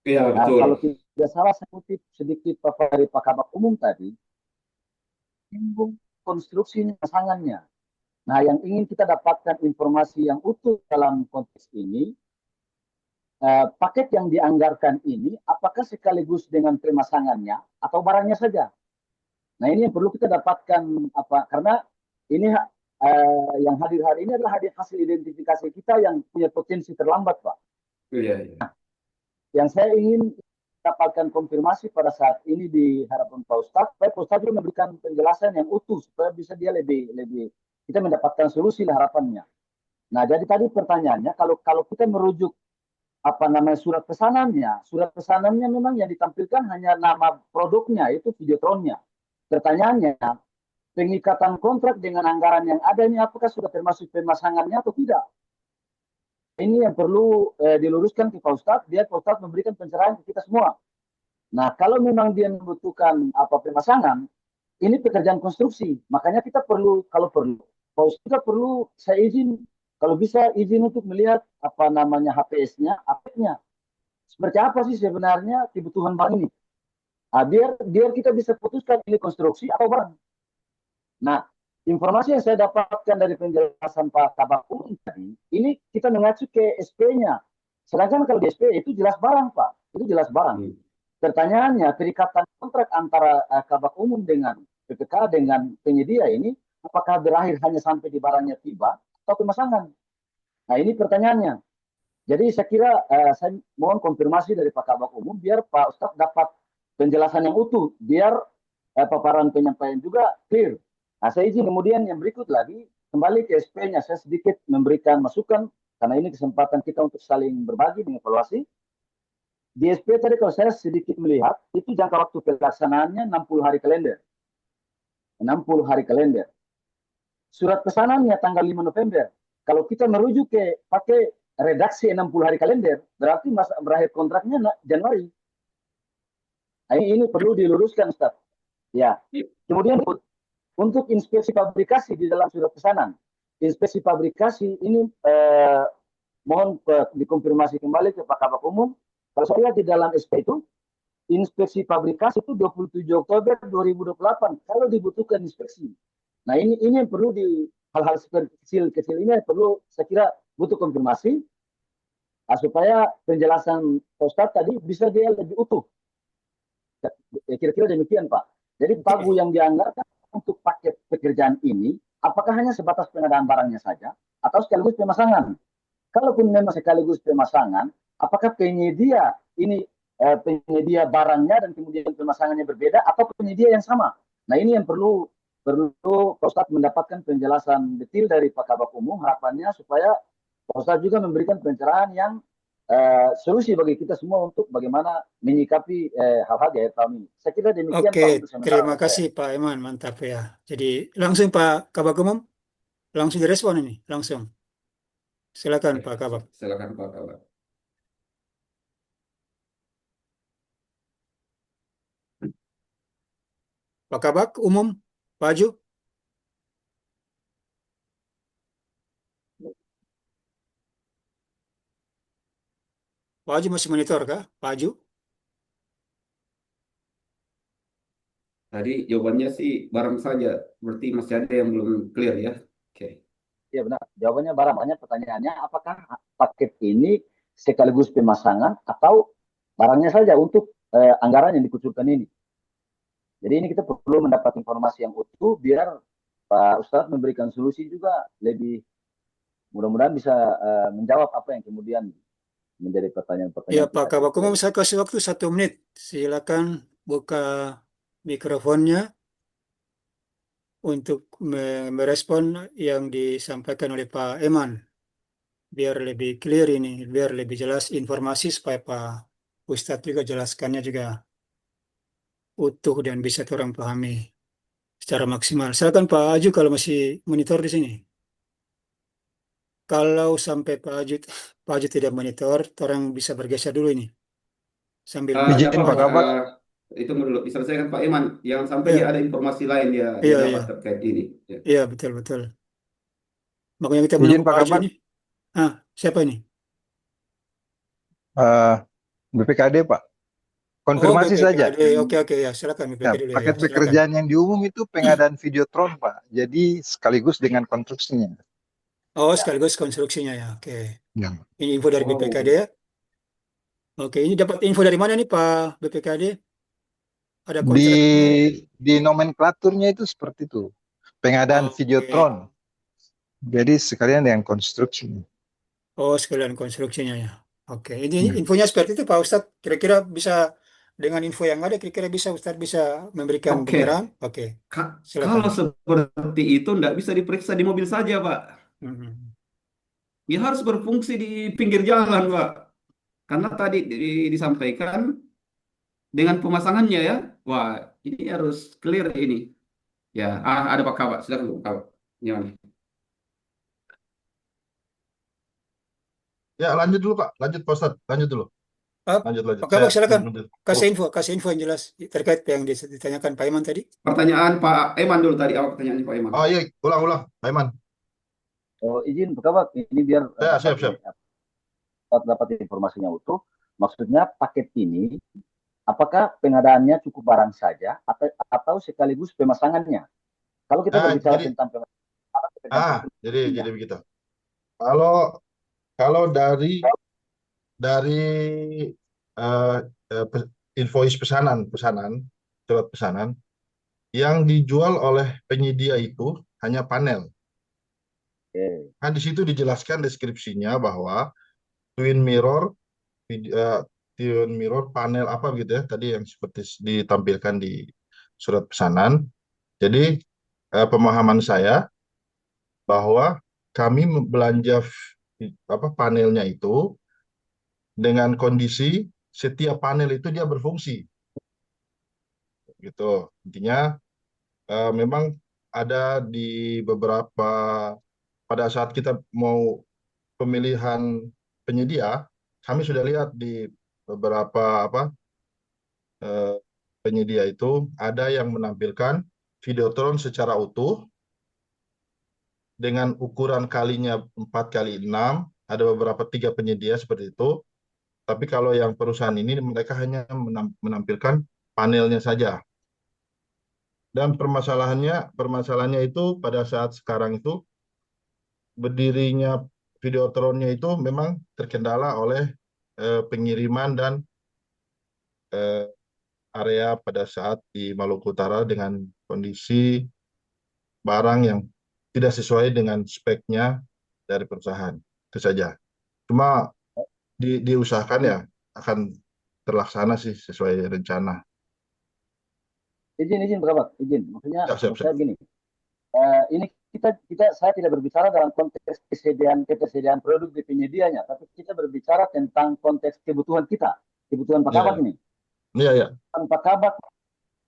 Iya, Nah, betul. kalau tidak salah saya kutip sedikit dari Pak Kabak Umum tadi, singgung konstruksi pasangannya. Nah, yang ingin kita dapatkan informasi yang utuh dalam konteks ini, paket yang dianggarkan ini apakah sekaligus dengan pemasangannya atau barangnya saja? Nah, ini yang perlu kita dapatkan apa? Karena ini yang hadir hari ini adalah hasil identifikasi kita yang punya potensi terlambat, Pak. Iya, iya. Yang saya ingin dapatkan konfirmasi pada saat ini di hadapan Pak Ustadz, supaya Pak Ustadz juga memberikan penjelasan yang utuh supaya bisa dia lebih kita mendapatkan solusi lah harapannya. Nah, jadi tadi pertanyaannya kalau kita merujuk apa namanya surat pesanannya memang yang ditampilkan hanya nama produknya itu Videotronnya. Pertanyaannya, pengikatan kontrak dengan anggaran yang ada ini apakah sudah termasuk pemasangannya atau tidak? Ini yang perlu diluruskan ke Pak Ustadz, biar Pak Ustadz memberikan pencerahan ke kita semua. Nah, kalau memang dia membutuhkan apa pemasangan, ini pekerjaan konstruksi. Makanya kita perlu, kalau perlu, Pak Ustadz kita perlu, saya izin, kalau bisa izin untuk melihat apa namanya HPS-nya, APEK-nya. Seperti apa sih sebenarnya kebutuhan bank ini? Nah, biar kita bisa putuskan ini konstruksi atau barang. Nah, informasi yang saya dapatkan dari penjelasan Pak Kabak Umum tadi, ini kita mengacu ke SP-nya. Sedangkan kalau di SP itu jelas barang, Pak. Itu jelas barang. Pertanyaannya, perikatan kontrak antara Kabak Umum dengan PPK dengan penyedia ini, apakah berakhir hanya sampai di barangnya tiba atau pemasangan? Nah, ini pertanyaannya. Jadi saya kira saya mohon konfirmasi dari Pak Kabak Umum biar Pak Ustadz dapat penjelasan yang utuh, biar paparan penyampaian juga clear. Nah, saya izin kemudian yang berikut lagi, kembali ke SP-nya, saya sedikit memberikan masukan karena ini kesempatan kita untuk saling berbagi, mengevaluasi. Di SP tadi kalau saya sedikit melihat, itu jangka waktu pelaksanaannya 60 hari kalender. 60 hari kalender. Surat pesanannya tanggal 5 November. Kalau kita merujuk ke pakai redaksi 60 hari kalender, berarti masa berakhir kontraknya Januari. Nah, ini perlu diluruskan, Ustaz. Ya. Kemudian untuk inspeksi pabrikasi di dalam surat pesanan. Inspeksi pabrikasi ini mohon dikonfirmasi kembali ke Pak Kabak Umum. Kalau saya lihat di dalam SP itu, inspeksi pabrikasi itu 27 Oktober 2028 kalau dibutuhkan inspeksi. Nah, ini yang perlu di hal-hal kecil-kecil ini perlu saya kira butuh konfirmasi supaya penjelasan Ustadz tadi bisa dia lebih utuh. Kira-kira demikian, Pak. Jadi pagu yang dianggarkan untuk paket pekerjaan ini, apakah hanya sebatas pengadaan barangnya saja atau sekaligus pemasangan? Kalaupun memang sekaligus pemasangan, apakah penyedia ini penyedia barangnya dan kemudian pemasangannya berbeda atau penyedia yang sama? Nah, ini yang perlu Pak Ustadz mendapatkan penjelasan detail dari Pak Kabak Umum, harapannya supaya Pak Ustadz juga memberikan pencerahan yang solusi bagi kita semua untuk bagaimana menyikapi hal-hal di akhir tahun ini. Saya kira demikian Pak Oke, untuk sementara terima dari saya. kasih Pak Iman, mantap ya. Jadi langsung Pak Kabak Umum, langsung direspon ini, langsung. Silakan Pak Kabak. Silakan Pak Kabak. Pak Kabak Umum, Pak Aju. Pak Aju masih monitor kah? Pak Aju? Tadi jawabannya sih bareng saja, berarti masih ada yang belum clear ya. Oke. Ya benar, jawabannya barang. Makanya pertanyaannya apakah paket ini sekaligus pemasangan atau barangnya saja untuk anggaran yang dikucurkan ini. Jadi ini kita perlu mendapat informasi yang utuh biar Pak Ustadz memberikan solusi juga lebih mudah-mudahan bisa menjawab apa yang kemudian menjadi Ya pertanyaan-pertanyaan Pak kita. Kabak Umum, saya kasih waktu 1 menit. Silakan buka mikrofonnya untuk merespon yang disampaikan oleh Pak Eman. Biar lebih clear ini, biar lebih jelas informasi supaya Pak Ustadz juga jelaskannya juga utuh dan bisa orang pahami secara maksimal. Silakan Pak Aju kalau masih monitor di sini. Kalau sampai Pak Aju tidak monitor, orang bisa bergeser dulu ini sambil Tidak Izin apa-apa, Pak Kabak. itu dulu diselesaikan Pak Iman. Jangan sampai dia Iya, ada informasi lain dia iya, dapat iya, terkait ini. Ya. iya betul betul. Makanya kita Izin menunggu Pak Pak Aju Kabak. ini. Ah, siapa ini? Eh, BPKD Pak. Oh, Konfirmasi saja. BPKD. Oke oke ya, silakan Ya, BPKD dulu ya, paket silakan. pekerjaan yang diumum itu pengadaan Videotron Pak. Jadi sekaligus dengan konstruksinya. Oh, Ya. sekaligus konstruksinya ya. Oke. Ya. Ini info dari BPKD ya. Oke, ini dapat info dari mana nih Pak BPKD? Ada Di kontrak? di nomenklaturnya itu seperti itu. Pengadaan Oke. Videotron. Jadi sekalian dengan konstruksi. Oh, sekalian konstruksinya ya. Oke, ini Ya. infonya seperti itu Pak Ustadz. Kira-kira bisa dengan info yang ada, kira-kira bisa Ustadz bisa memberikan Oke. pencerahan? Oke, silakan. Kalau seperti itu tidak bisa diperiksa di mobil saja, Pak. Mhm. Dia harus berfungsi di pinggir jalan, Pak. Karena tadi disampaikan dengan pemasangannya ya. Wah, ini harus clear ini. Ya, ada Pak Kabak. Silakan Pak Kabak. Gimana? Ya, lanjut dulu Pak. Lanjut Pak Ustadz. Lanjut dulu. Ah, Lanjut. Pak Kabak, silakan. Lanjut. Kasih info yang jelas terkait yang ditanyakan Pak Iman tadi. Pertanyaan Pak Eman dulu tadi. Apa pertanyaannya Pak Eman? Oh iya, ulang. Pak Iman. Oh, izin Pak Kabak, ini biar Ya, siap. dapat informasinya utuh. Maksudnya paket ini apakah pengadaannya cukup barang saja atau sekaligus pemasangannya? Kalau kita berbicara Jadi, tentang pemasangan, jadi begitu. Kalau dari eh, invoice pesanan, surat pesanan yang dijual oleh penyedia itu hanya panel. Kan di situ dijelaskan deskripsinya bahwa twin mirror panel apa gitu ya tadi yang seperti ditampilkan di surat pesanan. Jadi pemahaman saya bahwa kami belanja panelnya itu dengan kondisi setiap panel itu dia berfungsi gitu. Intinya memang ada di beberapa pada saat kita mau pemilihan penyedia, kami sudah lihat di beberapa eh, penyedia itu ada yang menampilkan Videotron secara utuh dengan ukuran kalinya 4x6, ada beberapa 3 penyedia seperti itu. Tapi kalau yang perusahaan ini mereka hanya menampilkan panelnya saja. Dan permasalahannya itu pada saat sekarang itu berdirinya Videotronnya itu memang terkendala oleh pengiriman dan eh, area pada saat di Maluku Utara dengan kondisi barang yang tidak sesuai dengan speknya dari perusahaan. Itu saja. Cuma diusahakan ya akan terlaksana sih sesuai rencana. Izin Bapak, izin. Maksudnya Siap, siap, maksud siap. saya gini, ini saya tidak berbicara dalam konteks ketersediaan produk di penyedianya, tapi kita berbicara tentang konteks kebutuhan kita, kebutuhan Pak Iya, Kabak ini. iya, iya. Pak Kabak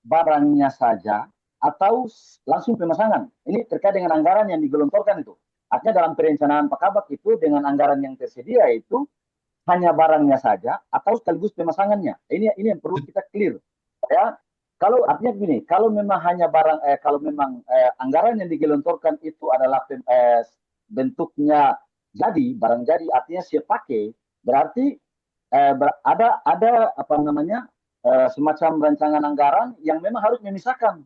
barangnya saja atau langsung pemasangan. Ini terkait dengan anggaran yang digelontorkan itu. Artinya dalam perencanaan Pak Kabak itu dengan anggaran yang tersedia itu hanya barangnya saja atau sekaligus pemasangannya. Ini yang perlu kita clear. Ya, kalau artinya begini, kalau memang hanya kalau memang anggaran yang digelontorkan itu adalah bentuknya jadi barang jadi, artinya siap pakai, berarti ada apa namanya semacam rancangan anggaran yang memang harus memisahkan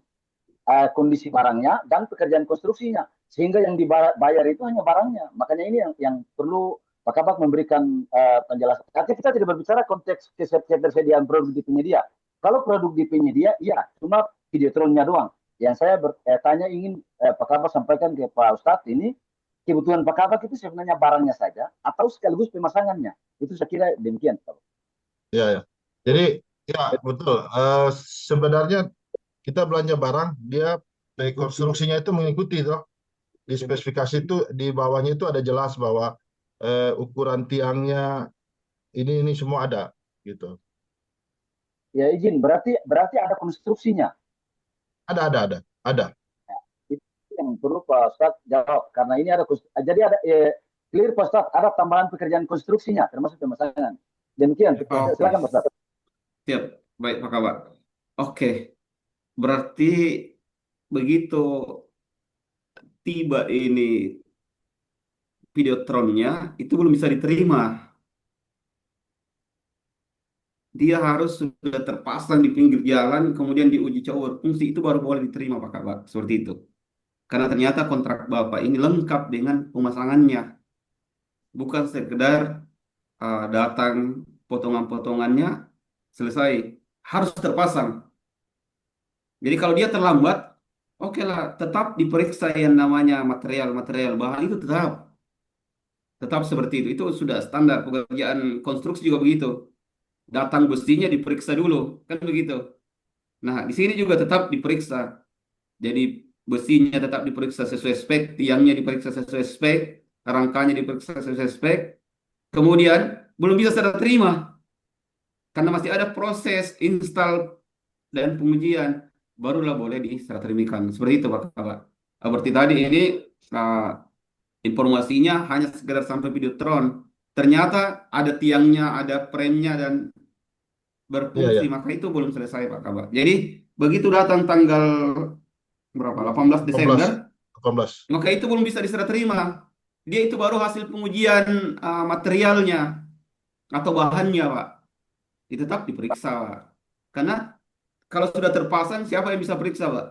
kondisi barangnya dan pekerjaan konstruksinya, sehingga yang dibayar itu hanya barangnya. Makanya ini yang perlu Pak Kabak memberikan penjelasan. Artinya kita tidak berbicara konteks ketersediaan produk di penyedia. Kalau produk di penyedia, iya, cuma Videotronnya doang. Yang saya tanya ingin Pak Kabak sampaikan ke Pak Ustadz ini, kebutuhan Pak Kabak itu sebenarnya barangnya saja atau sekaligus pemasangannya. Itu saya kira demikian. Iya, ya. Jadi ya betul. Sebenarnya kita belanja barang, dia dari konstruksinya itu mengikuti toh. Di spesifikasi itu di bawahnya itu ada jelas bahwa ukuran tiangnya ini semua ada gitu. Ya izin, berarti ada konstruksinya. Ada. Itu yang perlu Pak Ustadz jawab karena ini jadi ada clear Pak Ustadz, ada tambahan pekerjaan konstruksinya termasuk pemasangan. Demikian, Oke, silakan Pak Ustadz. siap. Baik, Pak Kabak. Oke, berarti begitu tiba ini Videotronnya, itu belum bisa diterima. Dia harus sudah terpasang di pinggir jalan, kemudian diuji coba berfungsi, itu baru boleh diterima, Pak Kabak. Seperti itu. Karena ternyata kontrak Bapak ini lengkap dengan pemasangannya. Bukan sekedar datang potongan-potongannya, selesai. Harus terpasang. Jadi kalau dia terlambat, oke lah, tetap diperiksa yang namanya material bahan itu tetap seperti itu. Itu sudah standar pekerjaan konstruksi juga begitu. Datang besinya diperiksa dulu, kan begitu. Nah, di sini juga tetap diperiksa. Jadi besinya tetap diperiksa sesuai spek, tiangnya diperiksa sesuai spek, rangkanya diperiksa sesuai spek. Kemudian belum bisa serah terima karena masih ada proses install dan pengujian, barulah boleh diserah terimakan. Seperti itu Pak Kabak. Berarti tadi ini uh, informasinya hanya sekedar sampai Videotron. Ternyata ada tiangnya, ada premnya dan Iya, berfungsi, ya. maka itu belum selesai Pak Kabak. Jadi begitu datang tanggal berapa? 18 18, Desember, 18. maka itu belum bisa diserah terima. Dia itu baru hasil pengujian materialnya atau bahannya, Pak. Itu tetap diperiksa, Pak. Karena kalau sudah terpasang, siapa yang bisa periksa, Pak?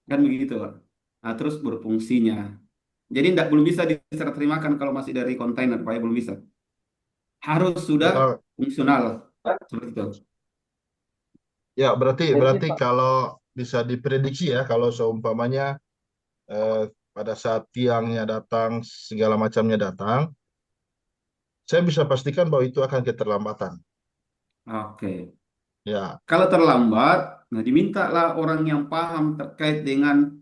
Kan begitu, Pak. Nah, terus berfungsinya. Jadi belum bisa diserah terimakan kalau masih dari kontainer, Pak, ya belum bisa. Harus sudah Ya, fungsional. Seperti itu. ya berarti Izin Pak. kalau bisa diprediksi ya kalau seumpamanya pada saat tiangnya datang segala macamnya datang, saya bisa pastikan bahwa itu akan keterlambatan. Oke. Ya, Kalau terlambat, nah dimintalah orang yang paham terkait dengan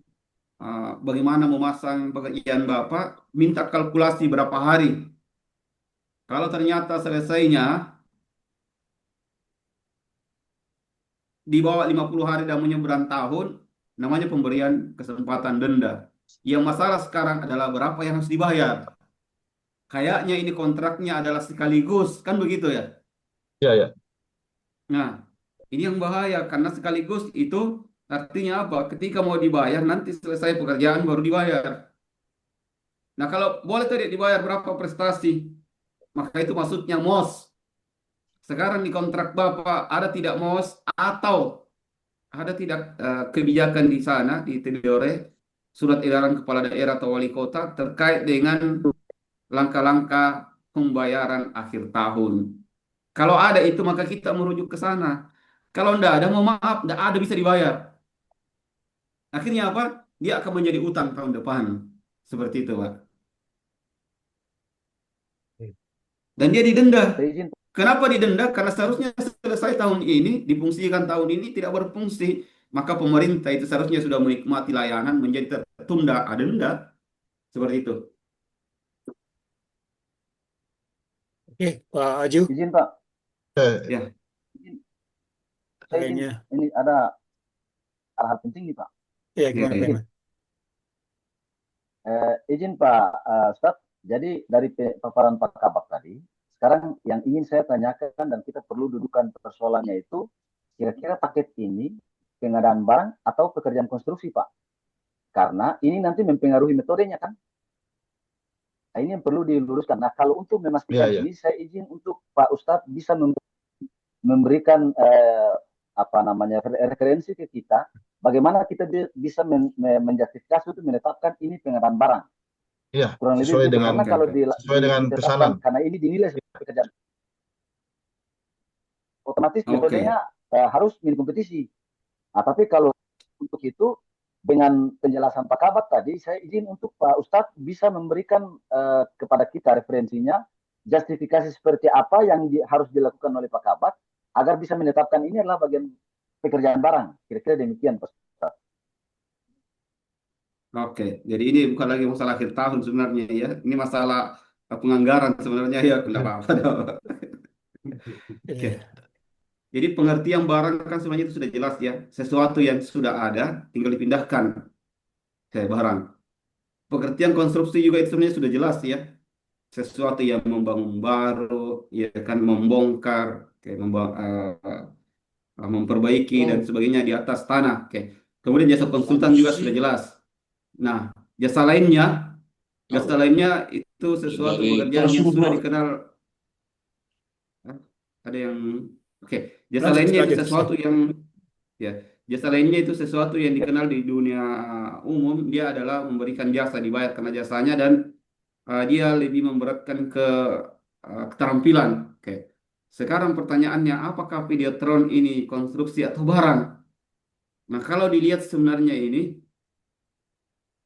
bagaimana memasang pekerjaan Bapak, minta kalkulasi berapa hari. Kalau ternyata selesainya di bawah 50 hari dan menyeberang tahun, namanya pemberian kesempatan denda. Yang masalah sekarang adalah berapa yang harus dibayar. Kayaknya ini kontraknya adalah sekaligus, kan begitu ya? Iya, ya. Nah, ini yang bahaya karena sekaligus itu artinya apa? Ketika mau dibayar, nanti selesai pekerjaan baru dibayar. Nah, kalau boleh tidak dibayar berapa prestasi, maka itu maksudnya MOS. Sekarang di kontrak Bapak ada tidak MOS atau ada tidak kebijakan di sana di TDORE, surat edaran kepala daerah atau wali kota terkait dengan langkah-langkah pembayaran akhir tahun. Kalau ada itu maka kita merujuk ke sana. Kalau tidak ada, mau maaf, tidak ada bisa dibayar. Akhirnya apa? Dia akan menjadi utang tahun depan. Seperti itu, Pak. Dan dia didenda. Saya izin Kenapa didenda? Karena seharusnya selesai tahun ini, difungsikan tahun ini, tidak berfungsi. Maka pemerintah itu seharusnya sudah menikmati layanan menjadi tertunda, ada denda. Seperti itu. Oke, Pak Aju, izin Pak. Ya, Izin. Saya izin. kayaknya. Ini ada hal penting nih Pak. Ya, gimana, ya. Pak Iman? Izin Pak Ustadz. Jadi dari paparan Pak Kabak tadi, sekarang yang ingin saya tanyakan dan kita perlu dudukan persoalannya itu, kira-kira paket ini pengadaan barang atau pekerjaan konstruksi Pak? Karena ini nanti mempengaruhi metodenya kan? Nah, ini yang perlu diluruskan. Nah, kalau untuk memastikan Iya, iya. ini, saya izin untuk Pak Ustadz bisa memberikan apa namanya referensi ke kita, bagaimana kita bisa menjustifikasi untuk menetapkan ini pengadaan barang. Iya, Kurang lebih sesuai begitu. dengan Karena kalau sesuai dengan ditetapkan, pesanan. karena ini dinilai sebagai pekerjaan, otomatis Oke. metodenya harus mini kompetisi. Nah, tapi kalau untuk itu, dengan penjelasan Pak Kabak tadi, saya izin untuk Pak Ustadz bisa memberikan kepada kita referensinya, justifikasi seperti apa yang harus dilakukan oleh Pak Kabak, agar bisa menetapkan ini adalah bagian pekerjaan barang. Kira-kira demikian, Pak Ustadz. Oke, jadi ini bukan lagi masalah akhir tahun sebenarnya ya. Ini masalah penganggaran sebenarnya ya, tidak apa-apa. Oke. Iya. Jadi pengertian barang kan sebenarnya itu sudah jelas ya. Sesuatu yang sudah ada tinggal dipindahkan kayak barang. Pengertian konstruksi juga itu sebenarnya sudah jelas ya. Sesuatu yang membangun baru, ya kan membongkar, kayak memperbaiki dan sebagainya di atas tanah. Oke. Kemudian jasa konsultan juga sudah jelas. Nah, jasa lainnya itu sesuatu pekerjaan yang sudah dikenal. Ada yang oke. Jasa lainnya itu sesuatu yang ya, jasa lainnya itu sesuatu yang dikenal di dunia umum. Dia adalah memberikan jasa, dibayar karena jasanya, dan dia lebih memberatkan ke keterampilan. Oke. Sekarang pertanyaannya, apakah Videotron ini konstruksi atau barang? Nah, kalau dilihat sebenarnya ini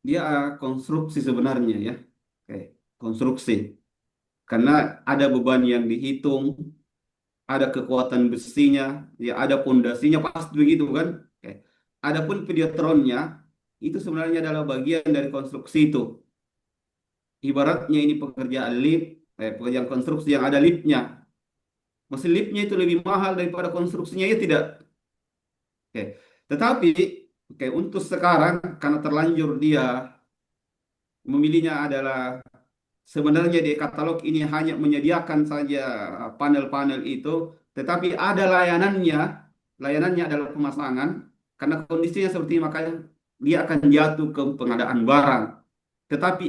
dia konstruksi sebenarnya ya. Oke, konstruksi. Karena ada beban yang dihitung, ada kekuatan besinya, ya ada pondasinya pasti begitu kan. Oke. Adapun Videotronnya itu sebenarnya adalah bagian dari konstruksi itu. Ibaratnya ini pekerjaan lift, pekerjaan konstruksi yang ada liftnya. Mesin liftnya itu lebih mahal daripada konstruksinya ya tidak. Oke. Tetapi untuk sekarang karena terlanjur dia memilihnya adalah sebenarnya di katalog ini hanya menyediakan saja panel-panel itu, tetapi ada layanannya. Layanannya adalah pemasangan. Karena kondisinya seperti ini, makanya dia akan jatuh ke pengadaan barang. Tetapi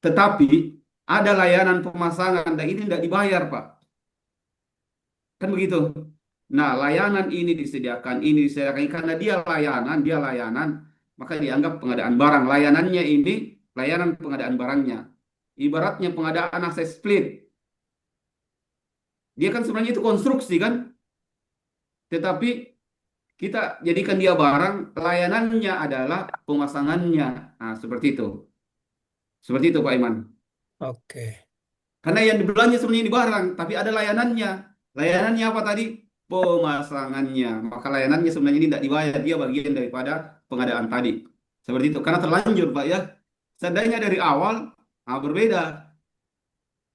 tetapi ada layanan pemasangan dan ini tidak dibayar, Pak. Kan begitu. Nah, layanan ini disediakan karena dia layanan, maka dianggap pengadaan barang. Layanannya ini layanan pengadaan barangnya. Ibaratnya pengadaan akses split. Dia kan sebenarnya itu konstruksi kan, tetapi kita jadikan dia barang, layanannya adalah pemasangannya. Nah, seperti itu. Seperti itu, Pak Iman. Oke. Karena yang dibelanja sebenarnya ini barang, tapi ada layanannya. Layanannya apa tadi? Pemasangannya. Maka layanannya sebenarnya ini tidak dibayar, dia bagian daripada pengadaan tadi. Seperti itu. Karena terlanjur, Pak ya. Seandainya dari awal, berbeda.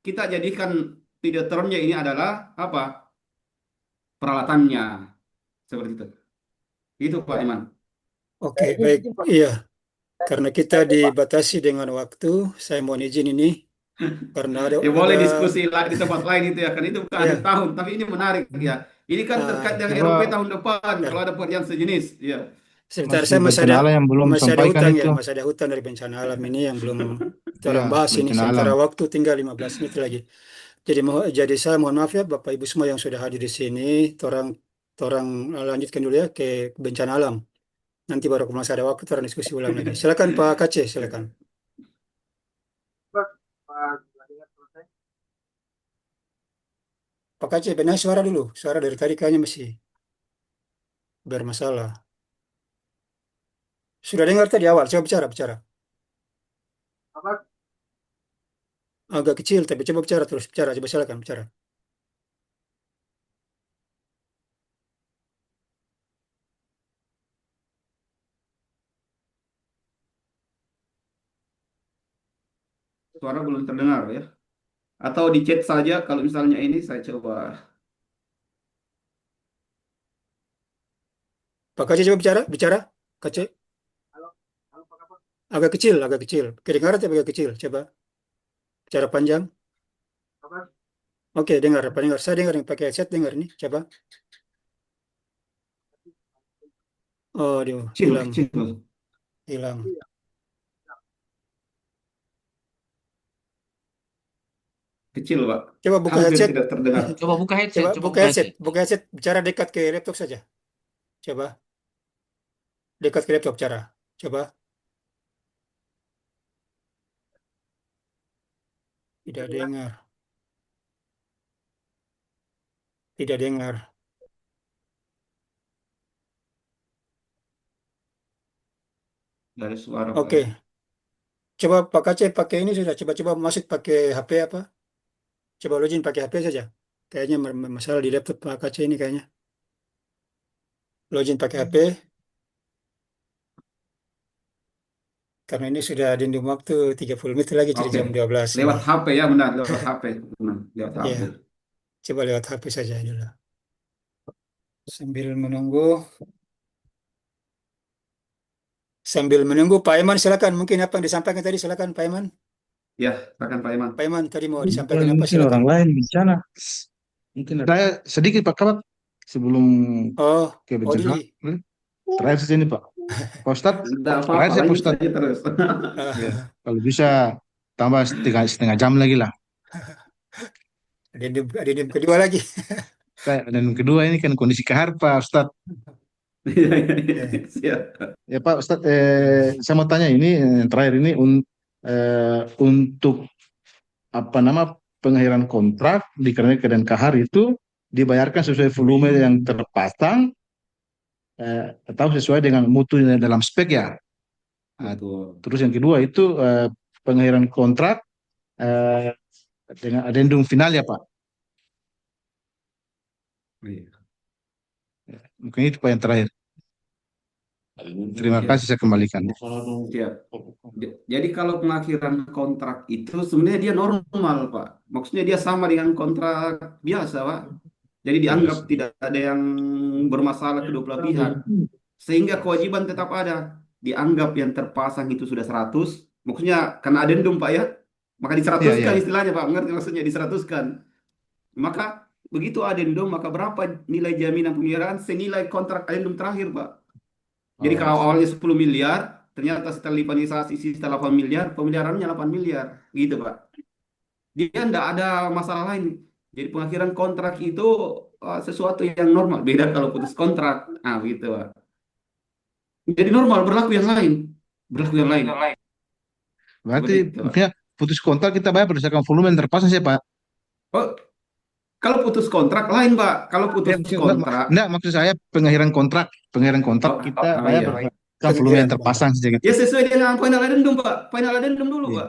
Kita jadikan Videotronnya ini adalah apa? Peralatannya. Seperti itu. Itu Pak Ya, Iman. Oke, saya izin baik. izin Pak. Iya, karena kita Saya mau Pak. dibatasi dengan waktu, saya mohon izin ini karena Ya ada boleh diskusi di tempat lain itu ya. Kan itu bukan akhir ya tahun. Tapi ini menarik ya. Ini kan terkait dengan Coba RUP tahun depan. Kalau bentar. ada pekerjaan sejenis. Ya. Sebentar, masih saya bencana alam yang belum masih ada sampaikan hutang ya, itu. masih ada hutang dari bencana alam ini yang belum kita Ya, orang bahas ini. bencana alam. Sementara waktu tinggal 15 menit lagi. Jadi saya mohon maaf ya Bapak Ibu semua yang sudah hadir di sini. Torang torang lanjutkan dulu ya ke bencana alam. Nanti baru kalau masih ada waktu torang diskusi ulang lagi. Silakan Pak Kace, silakan. Pak Kace, benar suara dulu. Suara dari tadi kayaknya masih bermasalah. Sudah dengar tadi awal, coba bicara, bicara. Agak kecil, tapi coba bicara terus, bicara, coba silakan, bicara. Suara belum terdengar ya. Atau di chat saja kalau misalnya ini saya coba. Pak Kace coba bicara, bicara. Kace, agak kecil, agak kecil. Kedengaran tapi agak kecil, coba. Bicara panjang. Oke, dengar, apa dengar? Saya dengar yang pakai headset, dengar ini, coba. Oh, dia Kecil, hilang, kecil. hilang. Kecil, Pak. Coba buka Hampir headset, tidak terdengar. Coba buka headset, coba coba buka buka headset, headset. buka headset, bicara dekat ke laptop saja. Coba, dekat ke laptop, bicara. Coba, tidak dengar, tidak dengar. Dari suara, Pak Oke, ya. coba Pak Kace pakai ini sudah, coba-coba masuk pakai HP apa? Coba login pakai HP saja. Kayaknya masalah di laptop Pak Kace ini kayaknya. Login pakai HP, karena ini sudah dinding waktu 30 menit lagi, jadi Oke. jam 12 ini. Lewat HP ya, benar. Lewat HP. Benar, lewat HP. Ya, coba lewat HP saja dulu. Sambil menunggu. Sambil menunggu Pak Iman silakan. Mungkin apa yang disampaikan tadi silakan Pak Iman. Ya, silakan Pak Iman. Pak Iman tadi mau disampaikan apa Mungkin silakan. orang lain bicara. Mungkin ada. Saya sedikit Pak Kabat sebelum Oh, ke oh bencana. di. Terakhir saja ini Pak. Pak Ustadz, Tidak terakhir apa-apa, saya Pak lanjut Ustadz. saja terus. Ya, kalau bisa tambah setengah jam lagi lah. Ada kedua lagi. Dan kedua ini kan kondisi kahar Pak Ustadz. Iya, iya, iya. Ya. Siap. Ya Pak Ustadz, saya mau tanya ini terakhir ini untuk apa nama pengakhiran kontrak dikarenakan keadaan kahar itu dibayarkan sesuai volume yang terpasang atau sesuai dengan mutu dalam spek ya. Nah, Betul. terus yang kedua itu pengakhiran kontrak eh, dengan adendum final ya Pak. Iya. Mungkin itu Pak yang terakhir. Terima Iya. kasih, saya kembalikan. Siap. Jadi kalau pengakhiran kontrak itu sebenarnya dia normal, Pak. Maksudnya dia sama dengan kontrak biasa, Pak. Jadi dianggap tidak ada yang bermasalah kedua belah pihak. Sehingga kewajiban tetap ada. Dianggap yang terpasang itu sudah 100. Maksudnya karena adendum, Pak ya. Maka Iya, diseratuskan iya. istilahnya, Pak. Mengerti maksudnya diseratuskan. Maka begitu adendum, maka berapa nilai jaminan pemeliharaan senilai kontrak adendum terakhir, Pak. Jadi Oh, kalau awalnya 10 miliar, ternyata setelah lipanisasi sisa 8 miliar, pemeliharaannya 8 miliar. Gitu, Pak. Dia tidak ada masalah lain. Jadi pengakhiran kontrak itu sesuatu yang normal. Beda kalau putus kontrak. Nah, begitu, Pak. Jadi normal, berlaku yang lain. Berlaku yang lain. berarti Seperti itu, Pak. maksudnya putus kontrak kita bayar berdasarkan volume yang terpasang sih Pak. Oh, kalau putus kontrak lain, Pak. Kalau putus kontrak, Enggak, maksud saya pengakhiran kontrak oh, kita oh, bayar iya. berdasarkan volume yang terpasang saja gitu. Ya sesuai dengan final addendum, Pak. Final addendum dulu, Iya. Pak.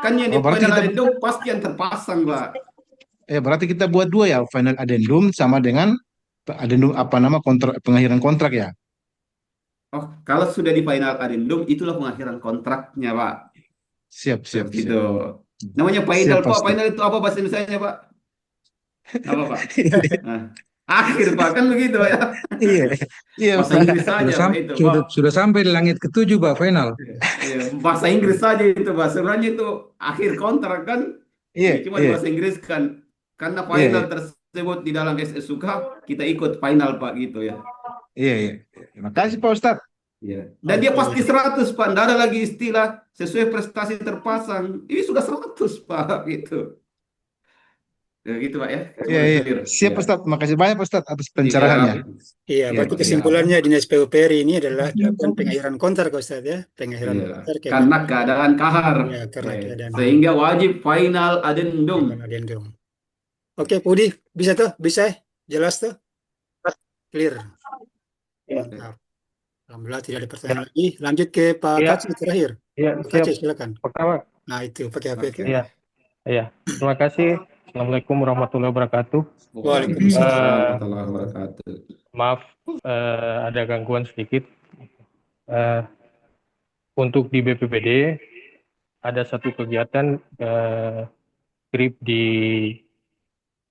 Kan yang di Oh, berarti final kita addendum pasti yang terpasang, Pak. berarti kita buat dua ya, final addendum sama dengan addendum apa nama kontrak pengakhiran kontrak ya. Oh, kalau sudah di final adendum, itulah pengakhiran kontraknya, Pak. Siap, siap, Seperti itu. siap. Namanya final, Siap, Pak Pak. Ustadz. Final itu apa bahasa Indonesia, Pak? Apa, Pak? Nah, akhir, Pak. Kan begitu, ya. Iya, iya, Bahasa Pak. Inggris saja, Pak, itu, Pak. sudah sampai di langit ketujuh, Pak, final. Iya, bahasa Inggris saja itu, Pak. Sebenarnya itu akhir kontrak, kan? Iya, Ini cuma di iya, bahasa Inggris, kan. Karena iya, final iya, tersebut di dalam SSUK, kita ikut final, Pak, gitu ya. iya, iya. Terima kasih, Pak Ustadz. Iya. Dan dia Oke. pasti 100, Pak. Tidak ada lagi istilah sesuai prestasi terpasang. Ini sudah 100, Pak, gitu. Ya, gitu, Pak, ya. Iya, Cuma iya. clear. Siap, Ya. Ustadz. Makasih banyak, Pak Ustadz, atas Iya, pencerahannya. Iya, iya, berarti Pak, ya. kesimpulannya Dinas PUPR ini adalah dilakukan pengakhiran kontrak, Ustaz ya. Pengakhiran Iya. kontrak karena Karena keadaan kahar. ya karena Ya. keadaan Sehingga wajib final adendum. adendum. Oke, Pudi, bisa tuh? Bisa ya? Jelas tuh? Clear. Mantap. Alhamdulillah tidak ada pertanyaan lagi. Lanjut ke Pak Iya, Kaci terakhir. iya, Pak siap. Kaci, silakan. Pertama, Nah, itu pakai HP itu. iya, iya. Terima kasih. Assalamualaikum warahmatullahi wabarakatuh. Waalaikumsalam. Warahmatullahi wabarakatuh. Maaf, ada gangguan sedikit. Eh, untuk di BPPD ada satu kegiatan grip di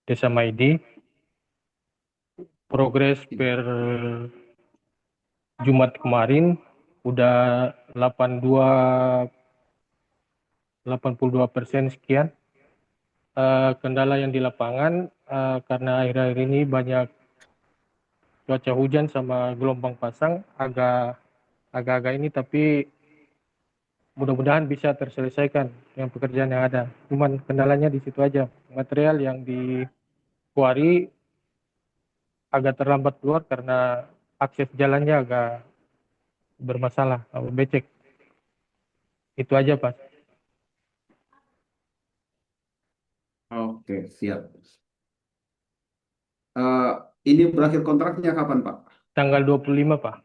Desa Maidi. Progres per Jumat kemarin udah 82% sekian. Kendala yang di lapangan karena akhir-akhir ini banyak cuaca hujan sama gelombang pasang agak-agak ini, tapi mudah-mudahan bisa terselesaikan yang pekerjaan yang ada. Cuman kendalanya di situ aja. Material yang di kuari agak terlambat keluar karena akses jalannya agak bermasalah, becek. Itu aja, Pak. Oke, siap. Eh, ini berakhir kontraknya kapan, Pak? Tanggal 25, Pak.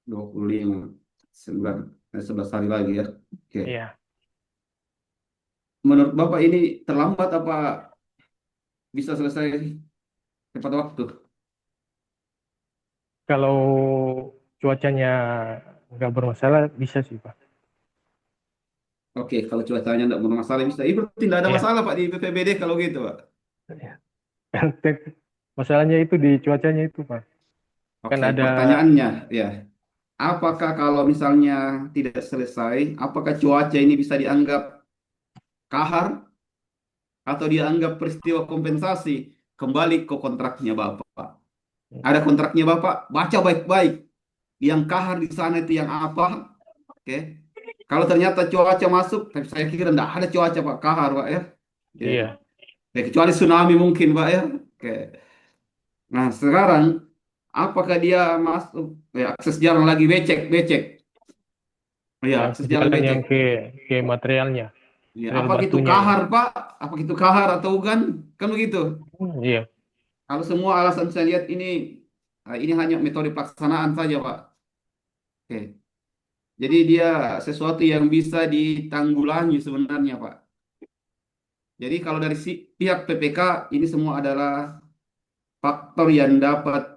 25. 11 hari lagi ya. Oke. Iya. Menurut Bapak ini terlambat apa bisa selesai tepat waktu? Kalau cuacanya nggak bermasalah, bisa sih, Pak. Oke, kalau cuacanya tidak bermasalah bisa. Ini berarti tidak ada Iya. masalah, Pak, di BPBD kalau gitu, Pak. Masalahnya itu di cuacanya itu, Pak. Oke, Kan ada, pertanyaannya ya. Apakah kalau misalnya tidak selesai, apakah cuaca ini bisa dianggap kahar atau dianggap peristiwa kompensasi? Kembali ke kontraknya Bapak. Ada kontraknya Bapak, baca baik-baik. Yang kahar di sana itu yang apa? Oke. Kalau ternyata cuaca masuk, tapi saya kira tidak ada cuaca, Pak, kahar, Pak, ya. Oke. iya, Ya, kecuali tsunami mungkin, Pak, ya. Oke. Nah, sekarang apakah dia masuk ya, akses jalan lagi becek? Ya, yang akses jalan jalan becek. yang ke materialnya, Ya, rel apa itu batunya. kahar, Pak? Apa itu kahar atau bukan? Kan begitu. Iya, Kalau semua alasan saya lihat ini hanya metode pelaksanaan saja, Pak. Oke. Jadi dia sesuatu yang bisa ditanggulangi sebenarnya, Pak. Jadi kalau dari pihak PPK ini semua adalah faktor yang dapat